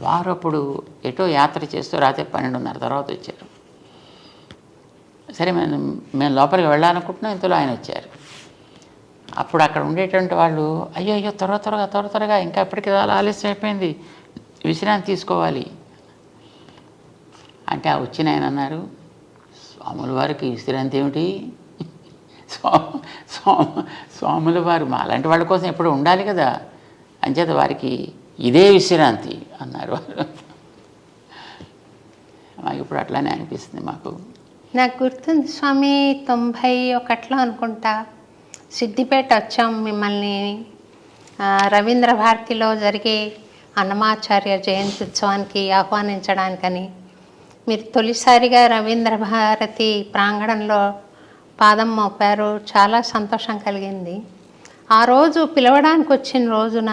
వారు అప్పుడు ఎటో యాత్ర చేస్తూ రాత్రి 12:30 తర్వాత వచ్చారు. సరే మేము లోపలికి వెళ్ళాలనుకుంటున్నాం, ఇంతలో ఆయన వచ్చారు. అప్పుడు అక్కడ ఉండేటువంటి వాళ్ళు అయ్యో త్వరగా ఇంకా ఎప్పటికీ ఆలస్యం అయిపోయింది, విశ్రాంతి తీసుకోవాలి అంటే ఆ వచ్చిన ఆయన అన్నారు, స్వాముల వారికి విశ్రాంతి ఏమిటి? స్వాముల వారు మా అలాంటి వాళ్ళ కోసం ఎప్పుడు ఉండాలి కదా, అంచేత వారికి ఇదే విశ్రాంతి అన్నారు వారు. మాకు ఇప్పుడు అట్లానే అనిపిస్తుంది మాకు. నాకు గుర్తుంది స్వామి, 91లో అనుకుంటా సిద్దిపేట వచ్చాం మిమ్మల్ని రవీంద్ర భారతిలో జరిగే అన్నమాచార్య జయంతి ఉత్సవానికి ఆహ్వానించడానికని. మీరు తొలిసారిగా రవీంద్ర భారతి ప్రాంగణంలో పాదం మోపారు. చాలా సంతోషం కలిగింది. ఆ రోజు పిలవడానికి వచ్చిన రోజున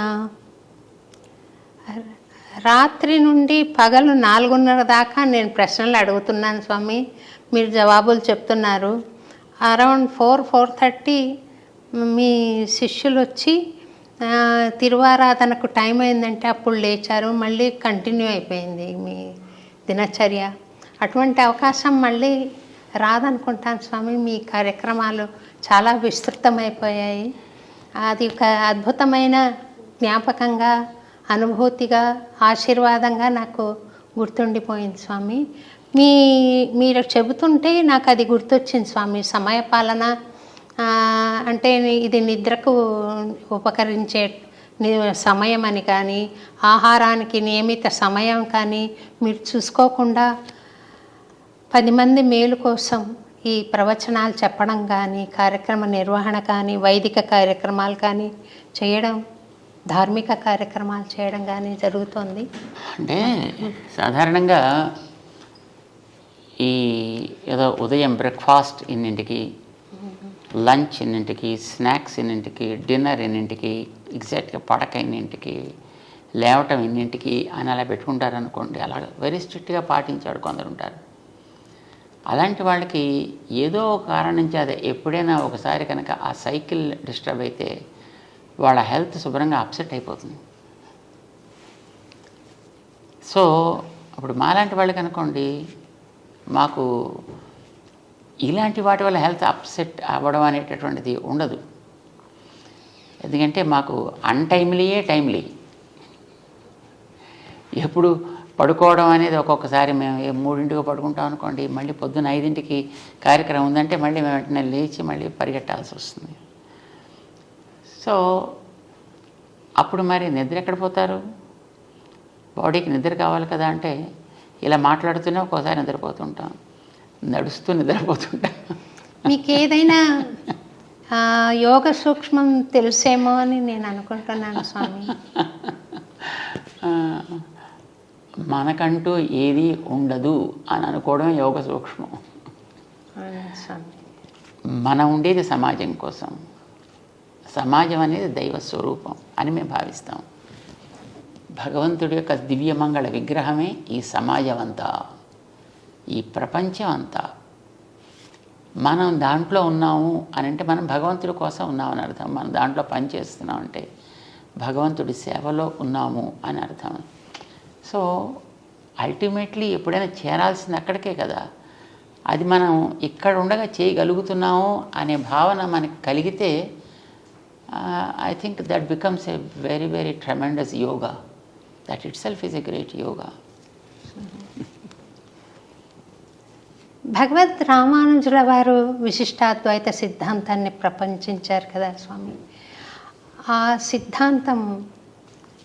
రాత్రి నుండి పగలు 4:30 దాకా నేను ప్రశ్నలు అడుగుతున్నాను స్వామి, మీరు జవాబులు చెప్తున్నారు. అరౌండ్ 4:30 మీ శిష్యులు వచ్చి తిరువారాధనకు టైం అయిందంటే అప్పుడు లేచారు. మళ్ళీ కంటిన్యూ అయిపోయింది మీ దినచర్య. అటువంటి అవకాశం మళ్ళీ రాదనుకుంటాను స్వామి. మీ కార్యక్రమాలు చాలా విస్తృతమైపోయాయి. అది ఒక అద్భుతమైన జ్ఞాపకంగా, అనుభూతిగా, ఆశీర్వాదంగా నాకు గుర్తుండిపోయింది స్వామి. మీరు చెబుతుంటే నాకు అది గుర్తొచ్చింది స్వామి. సమయపాలన అంటే ఇది నిద్రకు ఉపకరించే సమయం అని కానీ, ఆహారానికి నియమిత సమయం కానీ మీరు చూసుకోకుండా 10 మంది మేలు కోసం ఈ ప్రవచనాలు చెప్పడం కానీ, కార్యక్రమ నిర్వహణ కానీ, వైదిక కార్యక్రమాలు కానీ చేయడం, ధార్మిక కార్యక్రమాలు చేయడం కానీ జరుగుతుంది. అంటే సాధారణంగా ఈ ఏదో ఉదయం బ్రేక్ఫాస్ట్ ఇన్నింటికి, లంచ్ ఇన్నింటికి, స్నాక్స్ ఇన్నింటికి, డిన్నర్ ఇన్నింటికి, ఎగ్జాక్ట్గా పడక ఇన్నింటికి, లేవటం ఇన్నింటికి అని అలా పెట్టుకుంటారు అనుకోండి. అలా వెరీ స్ట్రిక్ట్గా పాటించాడు కొందరు ఉంటారు. అలాంటి వాళ్ళకి ఏదో కారణం నుంచి అదే ఎప్పుడైనా ఒకసారి కనుక ఆ సైకిల్ డిస్టర్బ్ అయితే వాళ్ళ హెల్త్ శుభ్రంగా అప్సెట్ అయిపోతుంది. సో అప్పుడు మాలాంటి వాళ్ళకి అనుకోండి, మాకు ఇలాంటి వాటి వల్ల హెల్త్ అప్సెట్ అవ్వడం అనేటటువంటిది ఉండదు. ఎందుకంటే మాకు అన్టైమ్లీయే టైమ్లీ. ఎప్పుడు పడుకోవడం అనేది ఒక్కొక్కసారి మేము 3ంటికి పడుకుంటాం అనుకోండి, మళ్ళీ పొద్దున్న 5ంటికి కార్యక్రమం ఉందంటే మళ్ళీ మేము వెంటనే లేచి మళ్ళీ పరిగెట్టాల్సి వస్తుంది. సో అప్పుడు మరి నిద్ర ఎక్కడ పోతారు? బాడీకి నిద్ర కావాలి కదా. అంటే ఇలా మాట్లాడుతూనే ఒక్కోసారి నిద్రపోతుంటాం, నడుస్తూ నిద్రపోతుంటాం. మీకు ఏదైనా యోగ సూక్ష్మం తెలుసేమో అని నేను అనుకుంటున్నాను స్వామి. మనకంటూ ఏది ఉండదు అని అనుకోవడం యోగ సూక్ష్మం. మనం ఉండేది సమాజం కోసం. సమాజం అనేది దైవ స్వరూపం అని మేము భావిస్తాం. భగవంతుడి యొక్క దివ్యమంగళ విగ్రహమే ఈ సమాజం అంతా, ఈ ప్రపంచం అంతా. మనం దాంట్లో ఉన్నాము అని అంటే మనం భగవంతుడి కోసం ఉన్నామని అర్థం. మనం దాంట్లో పనిచేస్తున్నాం అంటే భగవంతుడి సేవలో ఉన్నాము అని అర్థం. సో అల్టిమేట్లీ ఎప్పుడైనా చేరాల్సింది అక్కడికే కదా. అది మనం ఇక్కడ ఉండగా చేయగలుగుతున్నాము అనే భావన మనకి కలిగితే I think that becomes a very very tremendous yoga. That it self is a great yoga. భగవద్ రామానుజుల వారు విశిష్టాద్వైత సిద్ధాంతాన్ని ప్రపంచించారు కదా స్వామి. ఆ సిద్ధాంతం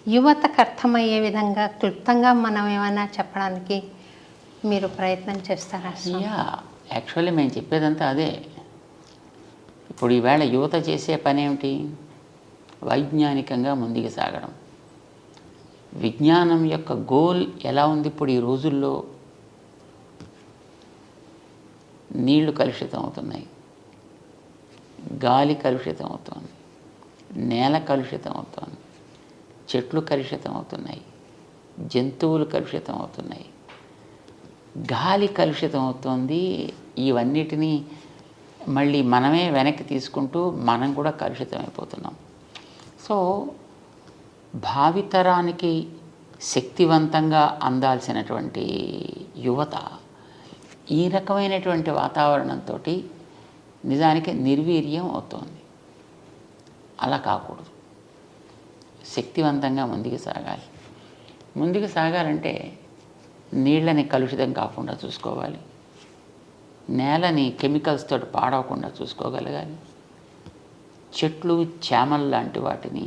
యువతకు అర్థమయ్యే విధంగా క్లుప్తంగా మనం ఏమైనా చెప్పడానికి మీరు ప్రయత్నం చేస్తారా? యాక్చువల్లీ మేము చెప్పేదంతా అదే. ఇప్పుడు ఈవేళ యువత చేసే పని ఏమిటి? వైజ్ఞానికంగా ముందుకు సాగడం. విజ్ఞానం యొక్క గోల్ ఎలా ఉంది ఇప్పుడు ఈ రోజుల్లో? నీళ్లు కలుషితం అవుతున్నాయి, గాలి కలుషితం అవుతుంది, నేల కలుషితం అవుతుంది, చెట్లు కలుషితం అవుతున్నాయి, జంతువులు కలుషితం అవుతున్నాయి, గాలి కలుషితం అవుతుంది. ఇవన్నిటినీ మళ్ళీ మనమే వెనక్కి తీసుకుంటూ మనం కూడా కలుషితం అయిపోతున్నాం. సో భావితరానికి శక్తివంతంగా అందాల్సినటువంటి యువత ఈ రకమైనటువంటి వాతావరణంతో నిజానికి నిర్వీర్యం అవుతోంది. అలా కాకూడదు. శక్తివంతంగా ముందుకు సాగాలి. ముందుకు సాగాలంటే నీళ్ళని కలుషితం కాకుండా చూసుకోవాలి, నేలని కెమికల్స్ తోటి పాడవకుండా చూసుకోగలగాలి, చెట్లు చేమలు లాంటి వాటిని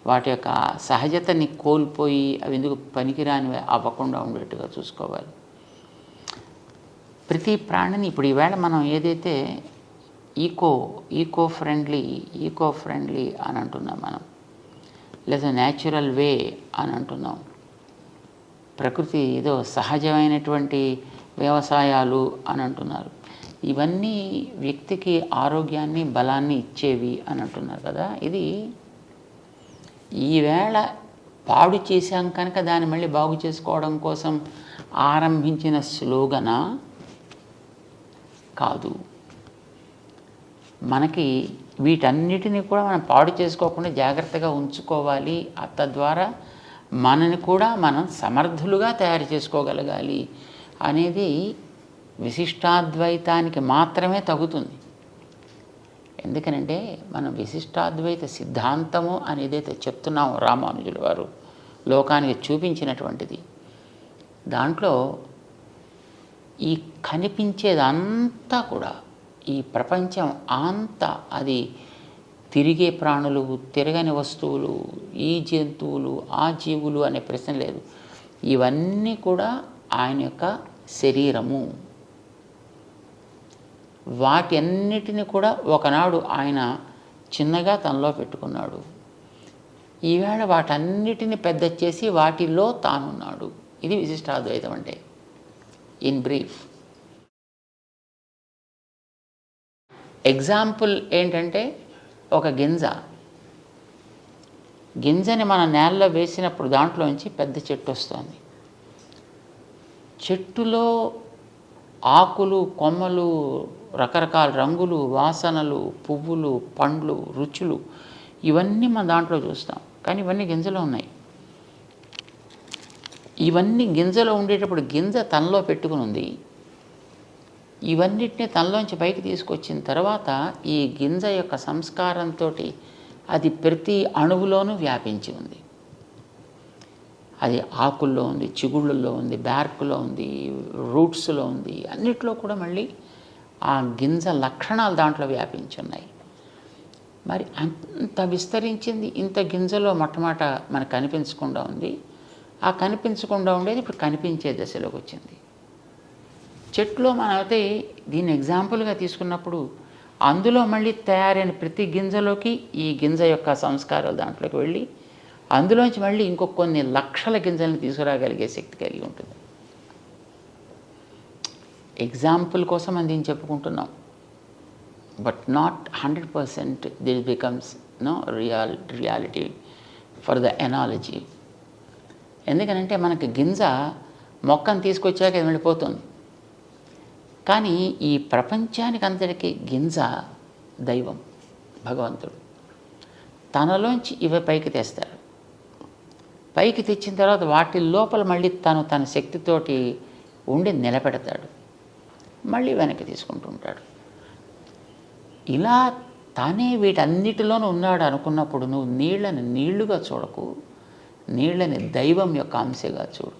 వాటి యొక్క సహజతని కోల్పోయి అవి ఎందుకు పనికిరానివి అవ్వకుండా ఉండేట్టుగా చూసుకోవాలి. ప్రతి ప్రాణిని ఇప్పుడు ఈవేళ మనం ఏదైతే ఈకో ఫ్రెండ్లీ అని అంటున్నాం మనం, లేదా న్యాచురల్ వే అని అంటున్నాం. ప్రకృతి ఏదో సహజమైనటువంటి వ్యవసాయాలు అని అంటున్నారు. ఇవన్నీ వ్యక్తికి ఆరోగ్యాన్ని బలాన్ని ఇచ్చేవి అని అంటున్నారు కదా. ఇది ఈవేళ పాడు చేశాం కనుక దాన్ని మళ్ళీ బాగు చేసుకోవడం కోసం ఆరంభించిన స్లోగన కాదు. మనకి వీటన్నిటినీ కూడా మనం పాడు చేసుకోకుండా జాగ్రత్తగా ఉంచుకోవాలి. తద్వారా మనని కూడా మనం సమర్థులుగా తయారు చేసుకోగలగాలి అనేది విశిష్టాద్వైతానికి మాత్రమే తగుతుంది. ఎందుకనంటే మనం విశిష్టాద్వైత సిద్ధాంతము అనేదైతే చెప్తున్నాము రామానుజుల వారు లోకానికి చూపించినటువంటిది, దాంట్లో ఈ కనిపించేదంతా కూడా ఈ ప్రపంచం అంతా అది తిరిగే ప్రాణులు, తిరగని వస్తువులు, ఈ జంతువులు, ఆ జీవులు అనే ప్రశ్న లేదు. ఇవన్నీ కూడా ఆయన యొక్క శరీరము. వాటి అన్నిటిని కూడా ఒకనాడు ఆయన చిన్నగా తనలో పెట్టుకున్నాడు. ఈవేళ వాటన్నిటిని పెద్ద చేసి వాటిలో తానున్నాడు. ఇది విశిష్టాద్వైతం అంటే ఇన్ బ్రీఫ్. ఎగ్జాంపుల్ ఏంటంటే ఒక గింజని మన నేలలో వేసినప్పుడు దాంట్లోంచి పెద్ద చెట్టు వస్తుంది. చెట్టులో ఆకులు, కొమ్మలు, రకరకాల రంగులు, వాసనలు, పువ్వులు, పండ్లు, రుచులు ఇవన్నీ మన దాంట్లో చూస్తాం. కానీ ఇవన్నీ గింజలో ఉన్నాయి. ఇవన్నీ గింజలో ఉండేటప్పుడు గింజ తనలో పెట్టుకుని ఉంది. ఇవన్నిటిని తనలోంచి పైకి తీసుకొచ్చిన తర్వాత ఈ గింజ యొక్క సంస్కారంతో అది ప్రతి అణువులోనూ వ్యాపించి ఉంది. అది ఆకుల్లో ఉంది, చిగుళ్ళల్లో ఉంది, బ్యార్కులో ఉంది, రూట్స్లో ఉంది, అన్నిట్లో కూడా మళ్ళీ ఆ గింజ లక్షణాలు దాంట్లో వ్యాపించి ఉన్నాయి. మరి అంత విస్తరించింది ఇంత గింజలో మొట్టమొదట మనకు కనిపించకుండా ఉంది. ఆ కనిపించకుండా ఉండేది ఇప్పుడు కనిపించే దశలోకి వచ్చింది. చెట్లో మనమైతే దీన్ని ఎగ్జాంపుల్గా తీసుకున్నప్పుడు అందులో మళ్ళీ తయారైన ప్రతి గింజలోకి ఈ గింజ యొక్క సంస్కారాలు దాంట్లోకి వెళ్ళి అందులోంచి మళ్ళీ ఇంకొక కొన్ని లక్షల గింజలను తీసుకురాగలిగే శక్తి కలిగి ఉంటుంది. ఎగ్జాంపుల్ కోసం అని దీన్ని చెప్పుకుంటున్నాం. But not 100% this becomes reality for the analogy. ఎందుకనంటే మనకి గింజ మొక్కను తీసుకొచ్చాక అది వెళ్ళిపోతుంది. కానీ ఈ ప్రపంచానికి అంతటికీ గింజ దైవం, భగవంతుడు. తనలోంచి ఇవి పైకి తెస్తాడు. పైకి తెచ్చిన తర్వాత వాటి లోపల మళ్ళీ తన శక్తితోటి ఉండి నిలబెడతాడు. మళ్ళీ వెనక్కి తీసుకుంటూ ఉంటాడు. ఇలా తానే వీటన్నిటిలోనూ ఉన్నాడు అనుకున్నప్పుడు నువ్వు నీళ్ళని నీళ్లుగా చూడకు, నీళ్ళని దైవం యొక్క అంశగా చూడు.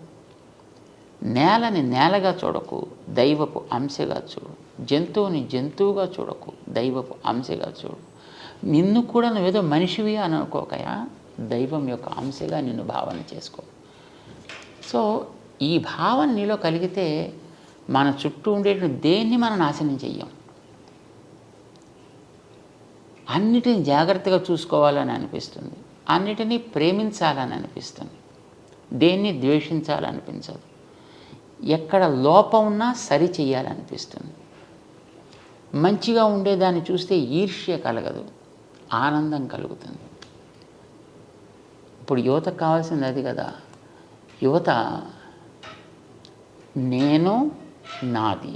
నేలని నేలగా చూడకు, దైవపు అంశగా చూడు. జంతువుని జంతువుగా చూడకు, దైవపు అంశగా చూడు. నిన్ను కూడా నువ్వేదో మనిషివి అని అనుకోకయా, దైవం యొక్క అంశగా నిన్ను భావన చేసుకో. సో ఈ భావన నీలో కలిగితే మన చుట్టూ ఉండేటువంటి దేన్ని మనం నాశనం చెయ్యం. అన్నిటిని జాగ్రత్తగా చూసుకోవాలని అనిపిస్తుంది, అన్నిటినీ ప్రేమించాలని అనిపిస్తుంది, దేన్ని ద్వేషించాలనిపించదు. ఎక్కడ లోపం ఉన్నా సరి చెయ్యాలనిపిస్తుంది. మంచిగా ఉండేదాన్ని చూస్తే ఈర్ష్య కలగదు, ఆనందం కలుగుతుంది. ఇప్పుడు యువతకు కావాల్సింది అది కదా. యువత నేను, నాది,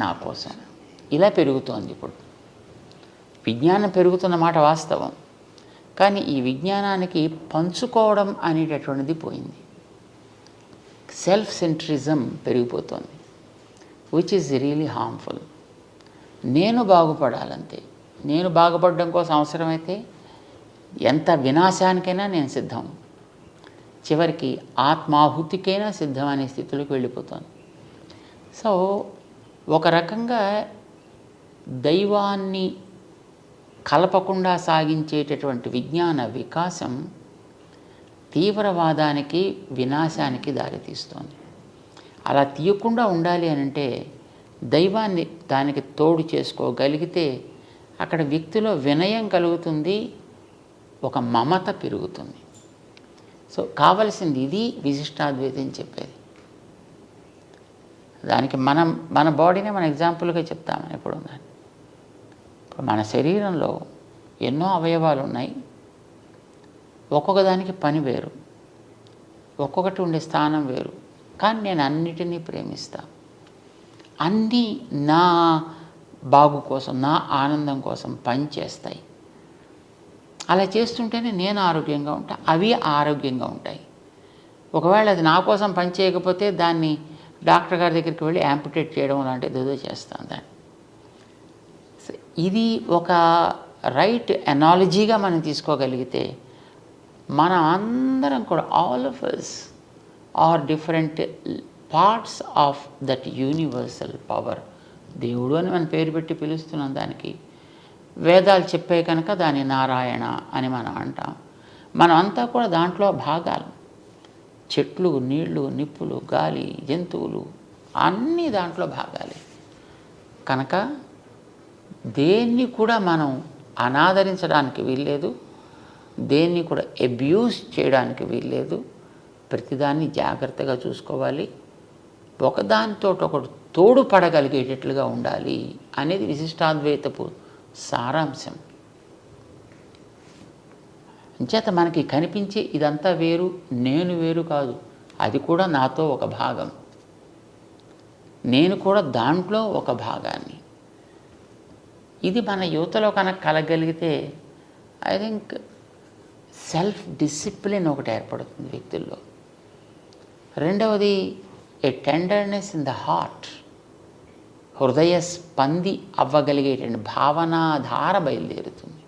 నా కోసం ఇలా పెరుగుతోంది. ఇప్పుడు విజ్ఞానం పెరుగుతున్న మాట వాస్తవం. కానీ ఈ విజ్ఞానానికి పంచుకోవడం అనేటటువంటిది పోయింది. సెల్ఫ్ సెంట్రిజం పెరిగిపోతుంది, విచ్ ఈజ్ రియలీ హార్మ్ఫుల్. నేను బాగుపడాలంతే, నేను బాగుపడడం కోసం అవసరమైతే ఎంత వినాశానికైనా నేను సిద్ధం, చివరికి ఆత్మాహుతికైనా సిద్ధం అనే స్థితిలోకి వెళ్ళిపోతాను. సో ఒక రకంగా దైవాన్ని కలపకుండా సాగించేటటువంటి విజ్ఞాన వికాసం తీవ్రవాదానికి, వినాశానికి దారితీస్తుంది. అలా తీయకుండా ఉండాలి అని అంటే దైవాన్ని దానికి తోడు చేసుకోగలిగితే అక్కడ వ్యక్తిలో వినయం కలుగుతుంది, ఒక మమత పెరుగుతుంది. సో కావలసింది ఇది విశిష్టాద్వైతం చెప్పేది. దానికి మన బాడీనే మన ఎగ్జాంపుల్గా చెప్తామని ఎప్పుడు ఉందని. ఇప్పుడు మన శరీరంలో ఎన్నో అవయవాలు ఉన్నాయి. ఒక్కొక్క దానికి పని వేరు, ఒక్కొక్కటి ఉండే స్థానం వేరు. కానీ నేను అన్నిటినీ ప్రేమిస్తాను. అన్నీ నా బాగు కోసం, నా ఆనందం కోసం పనిచేస్తాయి. అలా చేస్తుంటేనే నేను ఆరోగ్యంగా ఉంటాను, అవి ఆరోగ్యంగా ఉంటాయి. ఒకవేళ అది నా కోసం పని చేయకపోతే దాన్ని డాక్టర్ గారి దగ్గరికి వెళ్ళి యాంపిటేట్ చేయడం లాంటిది ఏదో చేస్తాను దాన్ని. ఇది ఒక రైట్ ఎనాలజీగా మనం తీసుకోగలిగితే మనం అందరం కూడా all of us are different parts of that universal power. దేవుడు అని మనం పేరు పెట్టి పిలుస్తున్నాం దానికి. వేదాలు చెప్పే కనుక దాని నారాయణ అని మనం అంటాం. మనం అంతా కూడా దాంట్లో భాగాలు. చెట్లు, నీళ్లు, నిప్పులు, గాలి, జంతువులు అన్నీ దాంట్లో భాగాలే. కనుక దేన్ని కూడా మనం అనాదరించడానికి వీల్లేదు, దేన్ని కూడా అబ్యూస్ చేయడానికి వీల్లేదు. ప్రతిదాన్ని జాగ్రత్తగా చూసుకోవాలి, ఒకదానితో ఒకటి తోడుపడగలిగేటట్లుగా ఉండాలి అనేది విశిష్టాద్వైతపు సారాంశం. అంచేత మనకి కనిపించే ఇదంతా వేరు, నేను వేరు కాదు, అది కూడా నాతో ఒక భాగం, నేను కూడా దాంట్లో ఒక భాగాన్ని. ఇది మన యువతలో కనుక కలగలిగితే ఐ థింక్ సెల్ఫ్ డిసిప్లిన్ ఒకటి ఏర్పడుతుంది వ్యక్తుల్లో. రెండవది ఏ టెండర్నెస్ ఇన్ ద హార్ట్, హృదయ స్పంది అవ్వగలిగేటువంటి భావనాధార బయలుదేరుతుంది.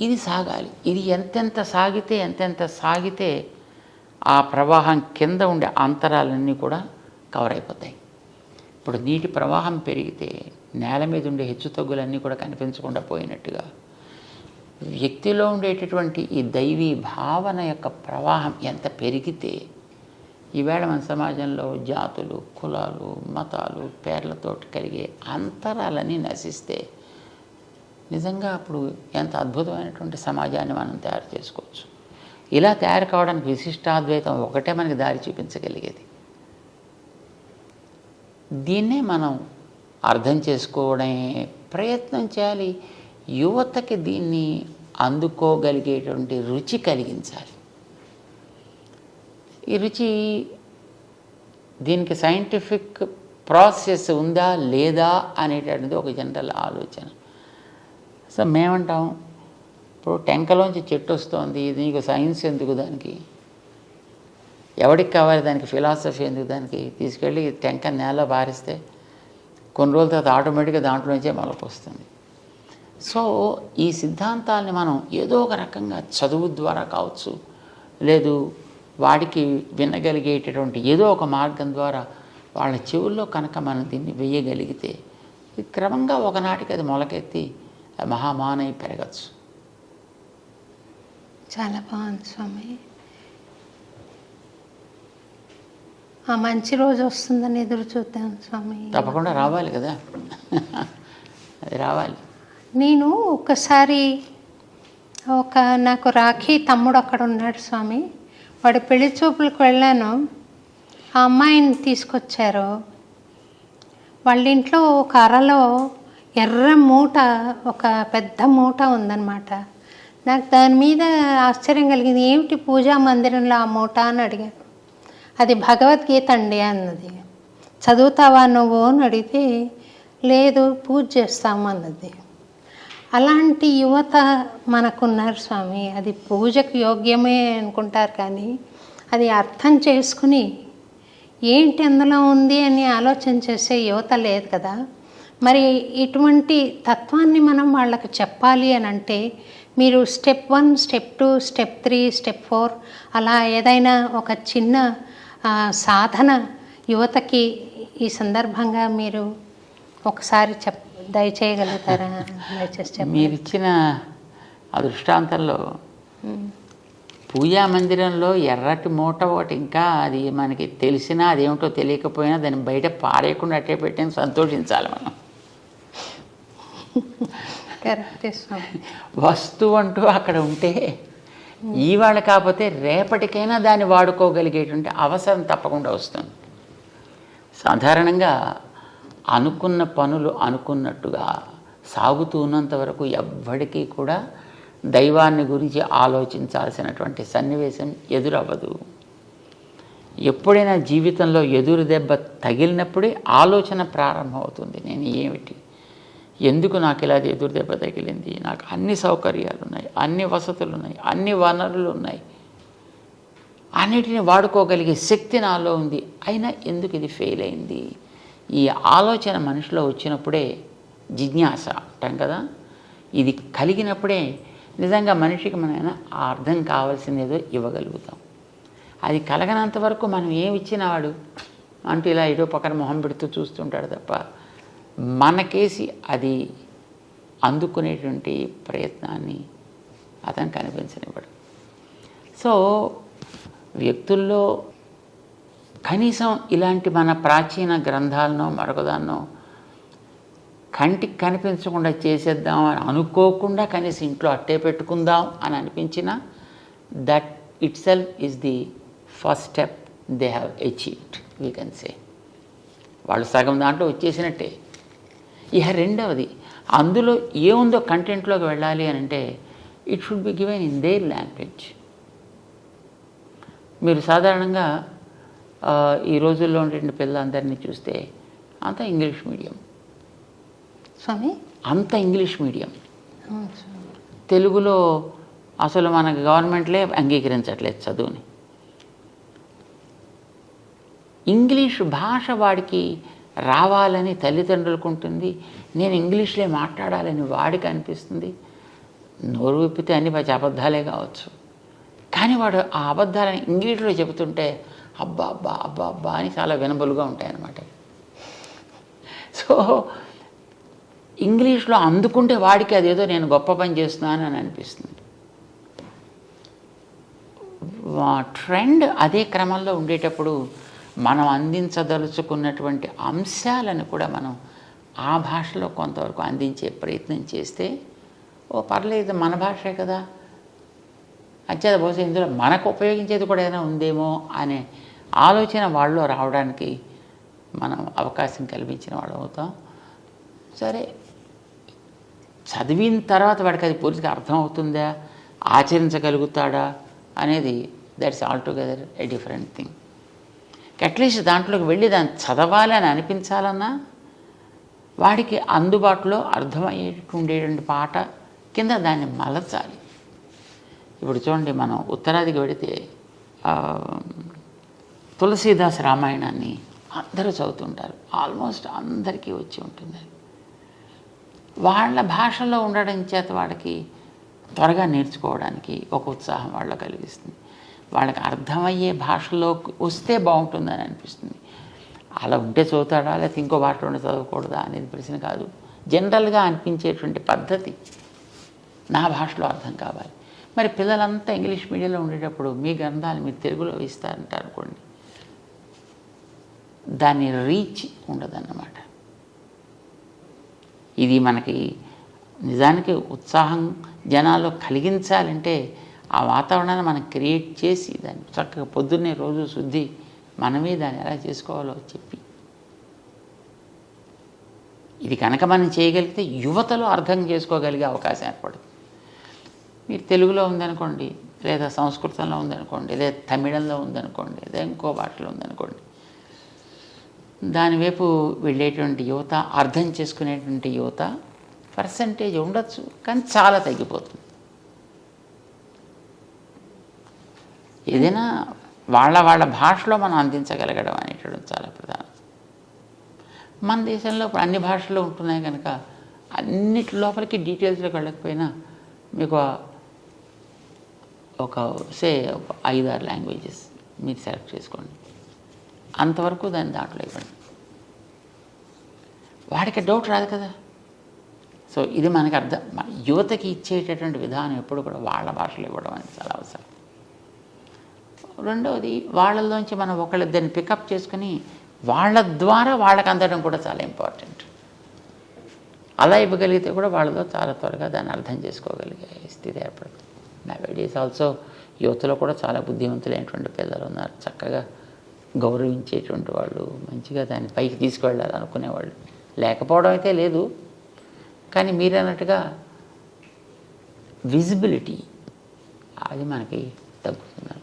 ఇది సాగాలి. ఇది ఎంతెంత సాగితే ఆ ప్రవాహం కింద ఉండే అంతరాలన్నీ కూడా కవర్ అయిపోతాయి. ఇప్పుడు నీటి ప్రవాహం పెరిగితే నేల మీద ఉండే హెచ్చుతగ్గులన్నీ కూడా కనిపించకుండా పోయినట్టుగా వ్యక్తిలో ఉండేటటువంటి ఈ దైవీ భావన యొక్క ప్రవాహం ఎంత పెరిగితే ఈవేళ మన సమాజంలో జాతులు, కులాలు, మతాలు, పేర్లతో కలిగే అంతరాలన్నీ నశిస్తే నిజంగా అప్పుడు ఎంత అద్భుతమైనటువంటి సమాజాన్ని మనం తయారు చేసుకోవచ్చు. ఇలా తయారు కావడానికి విశిష్టాద్వైతం ఒకటే మనకి దారి చూపించగలిగేది. దీన్నే మనం అర్థం చేసుకోవడమే ప్రయత్నం చేయాలి. యువతకి దీన్ని అందుకోగలిగేటువంటి రుచి కలిగించాలి. ఈ రుచి, దీనికి సైంటిఫిక్ ప్రాసెస్ ఉందా లేదా అనేటటువంటిది ఒక జనరల్ ఆలోచన. సో మేమంటాం, ఇప్పుడు టెంకలోంచి చెట్టు వస్తుంది, నీకు సైన్స్ ఎందుకు దానికి, ఎవరికి కావాలి దానికి ఫిలాసఫీ ఎందుకు దానికి, తీసుకెళ్ళి టెంక నేల బారిస్తే కొన్ని రోజుల తర్వాత ఆటోమేటిక్గా దాంట్లో నుంచే మొలక వస్తుంది. సో ఈ సిద్ధాంతాలని మనం ఏదో ఒక రకంగా చదువు ద్వారా కావచ్చు, లేదు వాడికి వినగలిగేటటువంటి ఏదో ఒక మార్గం ద్వారా వాళ్ళ చెవుల్లో కనుక మనం దీన్ని వేయగలిగితే క్రమంగా ఒకనాటికి అది మొలకెత్తి మహామానై పెరగచ్చు. చాలా బాగుంది స్వామి. ఆ మంచి రోజు వస్తుందని ఎదురు చూద్దాం స్వామి. తప్పకుండా రావాలి కదా, అది రావాలి. నేను ఒకసారి నాకు రాఖీ తమ్ముడు అక్కడ ఉన్నాడు స్వామి. వాడి పెళ్లి చూపులకు వెళ్ళాను. ఆ అమ్మాయిని తీసుకొచ్చారు. వాళ్ళ ఇంట్లో ఒక అరలో ఎర్ర మూట, ఒక పెద్ద మూట ఉందన్నమాట. నాకు దాని మీద ఆశ్చర్యం కలిగింది. ఏమిటి పూజా మందిరంలో ఆ మూట అని అడిగాను. అది భగవద్గీత అండి అన్నది. చదువుతావా నువ్వు అని అడిగితే లేదు పూజ చేస్తాము అన్నది. అలాంటి యువత మనకున్నారు స్వామి. అది పూజకు యోగ్యమే అనుకుంటారు, కానీ అది అర్థం చేసుకుని ఏంటి అందులో ఉంది అని ఆలోచన చేసే యువత లేదు కదా. మరి ఇటువంటి తత్వాన్ని మనం వాళ్ళకి చెప్పాలి అని అంటే మీరు స్టెప్ 1, స్టెప్ 2, స్టెప్ 3, స్టెప్ 4 అలా ఏదైనా ఒక చిన్న సాధన యువతకి ఈ సందర్భంగా మీరు ఒకసారి దయచేయగలుగుతారా? దయచేసి చెప్పండి. మీరిచ్చిన ఆ దృష్టాంతంలో పూజా మందిరంలో ఎర్రటి మూట ఒకటి, ఇంకా అది మనకి తెలిసినా అదేమిటో తెలియకపోయినా దాన్ని బయట పారేయకుండా అట్టే పెట్టని సంతోషించాలి మనం. కరెక్టే స్వామి. వస్తువు అంటూ అక్కడ ఉంటే ఇవాళ కాకపోతే రేపటికైనా దాన్ని వాడుకోగలిగేటువంటి అవసరం తప్పకుండా వస్తుంది. సాధారణంగా అనుకున్న పనులు అనుకున్నట్టుగా సాగుతూ ఉన్నంత వరకు ఎవ్వడికీ కూడా దైవాన్ని గురించి ఆలోచించాల్సినటువంటి సన్నివేశం ఎదురవ్వదు. ఎప్పుడైనా జీవితంలో ఎదురు దెబ్బ తగిలినప్పుడే ఆలోచన ప్రారంభమవుతుంది. నేను ఏమిటి, ఎందుకు నాకు ఇలా ఎదురు దెబ్బ తగిలింది, నాకు అన్ని సౌకర్యాలు ఉన్నాయి, అన్ని వసతులు ఉన్నాయి, అన్ని వనరులు ఉన్నాయి, అన్నిటిని వాడుకోగలిగే శక్తి నాలో ఉంది, అయినా ఎందుకు ఇది ఫెయిల్ అయింది? ఈ ఆలోచన మనిషిలో వచ్చినప్పుడే జిజ్ఞాస అంటాం కదా, ఇది కలిగినప్పుడే నిజంగా మనిషికి మనం అర్థం కావాల్సిందేదో ఇవ్వగలుగుతాం. అది కలగనంత వరకు మనం ఏమి ఇచ్చినా వాడు అంటూ ఇలా ఏదో పక్కన మొహం పెడుతూ చూస్తుంటాడు తప్ప మనకేసి అది అందుకునేటువంటి ప్రయత్నాన్ని అతను కనిపించనివ్వడు. సో వ్యక్తుల్లో కనీసం ఇలాంటి మన ప్రాచీన గ్రంథాలనో మరొకదాన్నో కంటికి కనిపించకుండా చేసేద్దాం అని అనుకోకుండా కనీసం ఇంట్లో అట్టే పెట్టుకుందాం అని అనిపించిన that it self is the first step they have achieved, we can say. వాళ్ళు సగం దాంట్లో వచ్చేసినట్టే. ఇక రెండవది, అందులో ఏముందో కంటెంట్లోకి వెళ్ళాలి అని అంటే it should be given in there language. మీరు సాధారణంగా ఈ రోజుల్లో ఉండే పిల్లలందరినీ చూస్తే అంతా ఇంగ్లీష్ మీడియం స్వామి. అంత ఇంగ్లీష్ మీడియం. తెలుగులో అసలు మన గవర్నమెంట్లే అంగీకరించట్లేదు చదువుని. ఇంగ్లీష్ భాష వాడికి రావాలని తల్లిదండ్రులకు ఉంటుంది, నేను ఇంగ్లీష్లో మాట్లాడాలని వాడికి అనిపిస్తుంది. నోరు విప్పితే అన్ని అబద్ధాలే కావచ్చు, కానీ వాడు ఆ అబద్ధాలని ఇంగ్లీష్లో చెబుతుంటే అబ్బా అబ్బా అబ్బా అబ్బా అని చాలా వినబులుగా ఉంటాయన్నమాట. సో ఇంగ్లీష్లో అందుకుంటే వాడికి అదేదో నేను గొప్ప పని చేస్తున్నాను అని అనిపిస్తుంది. ట్రెండ్ అదే క్రమంలో ఉండేటప్పుడు మనం అందించదలుచుకున్నటువంటి అంశాలను కూడా మనం ఆ భాషలో కొంతవరకు అందించే ప్రయత్నం చేస్తే పర్లేదు మన భాషే కదా, అత్యత బహుశా ఇందులో మనకు ఉపయోగించేది కూడా ఏదైనా ఉందేమో అనే ఆలోచన వాళ్ళలో రావడానికి మనం అవకాశం కల్పించిన వాళ్ళు అవుతాం. సరే, చదివిన తర్వాత వాడికి అది పూర్తిగా అర్థమవుతుందా, ఆచరించగలుగుతాడా అనేది that's altogether a different thing. At least దాంట్లోకి వెళ్ళి దాన్ని చదవాలి అని అనిపించాలన్నా వాడికి అందుబాటులో అర్థమయ్యేటట్టు ఉండేటువంటి పాట కింద దాన్ని మలచాలి. ఇప్పుడు చూడండి, మనం ఉత్తరాదికి వెళితే తులసీదాస్ రామాయణాన్ని అందరూ చదువుతుంటారు, ఆల్మోస్ట్ అందరికీ వచ్చి ఉంటుంది. వాళ్ళ భాషలో ఉండడం చేత వాడికి త్వరగా నేర్చుకోవడానికి ఒక ఉత్సాహం వాళ్ళ కలిగిస్తుంది. వాళ్ళకి అర్థమయ్యే భాషలో వస్తే బాగుంటుందని అనిపిస్తుంది. అలా ఉంటే చదువుతాడా లేకపోతే ఇంకో భాషలో చదవకూడదా అనేది ప్రశ్న కాదు. జనరల్గా అనిపించేటువంటి పద్ధతి నా భాషలో అర్థం కావాలి. మరి పిల్లలంతా ఇంగ్లీష్ మీడియంలో ఉండేటప్పుడు మీ గ్రంథాలు మీరు తెలుగులో ఇస్తారంటారు అనుకోండి, దాని రీచ్ ఉండదన్నమాట. ఇది మనకి నిజానికి ఉత్సాహం జనాల్లో కలిగించాలంటే ఆ వాతావరణాన్ని మనం క్రియేట్ చేసి దాన్ని చక్కగా పొద్దున్నే రోజు శుద్ధి మనమే దాన్ని ఎలా చేసుకోవాలో చెప్పి, ఇది కనుక మనం చేయగలిగితే యువతలో అర్థం చేసుకోగలిగే అవకాశం ఏర్పడుతుంది. మీరు తెలుగులో ఉందనుకోండి, లేదా సంస్కృతంలో ఉందనుకోండి, లేదా తమిళంలో ఉందనుకోండి, లేదా ఇంకో భాషలో ఉందనుకోండి, దానివైపు వెళ్ళేటువంటి యువత, అర్థం చేసుకునేటువంటి యువత పర్సంటేజ్ ఉండొచ్చు, కానీ చాలా తగ్గిపోతుంది. ఏదైనా వాళ్ళ భాషలో మనం అందించగలగడం అనేటడం చాలా ప్రధానం. మన దేశంలో ఇప్పుడు అన్ని భాషలు ఉంటున్నాయి కనుక అన్నిటి లోపలికి డీటెయిల్స్లోకి వెళ్ళకపోయినా మీకు ఒక 5-6 లాంగ్వేజెస్ మీరు సెలెక్ట్ చేసుకోండి, అంతవరకు దాన్ని దాంట్లో ఇవ్వండి. వాడికి డౌట్ రాదు కదా, సో ఇది మనకి యువతకి ఇచ్చేటటువంటి విధానం ఎప్పుడు కూడా వాళ్ళ భాషలో ఇవ్వడం అనేది చాలా అవసరం. రెండవది, వాళ్ళలోంచి మనం ఒకళ్ళిద్దరిని పికప్ చేసుకుని వాళ్ళ ద్వారా వాళ్ళకి అందడం కూడా చాలా ఇంపార్టెంట్. అలా ఇవ్వగలిగితే కూడా వాళ్ళలో చాలా త్వరగా దాన్ని అర్థం చేసుకోగలిగే స్థితి ఏర్పడుతుంది. నవేడేస్ ఆల్సో యువతలో కూడా చాలా బుద్ధిమంతులైనటువంటి పిల్లలు ఉన్నారు, చక్కగా గౌరవించేటువంటి వాళ్ళు, మంచిగా దాన్ని పైకి తీసుకువెళ్ళాలి అనుకునేవాళ్ళు లేకపోవడం అయితే లేదు. కానీ మీరన్నట్టుగా విజిబిలిటీ అది మనకి తగ్గుతుంది.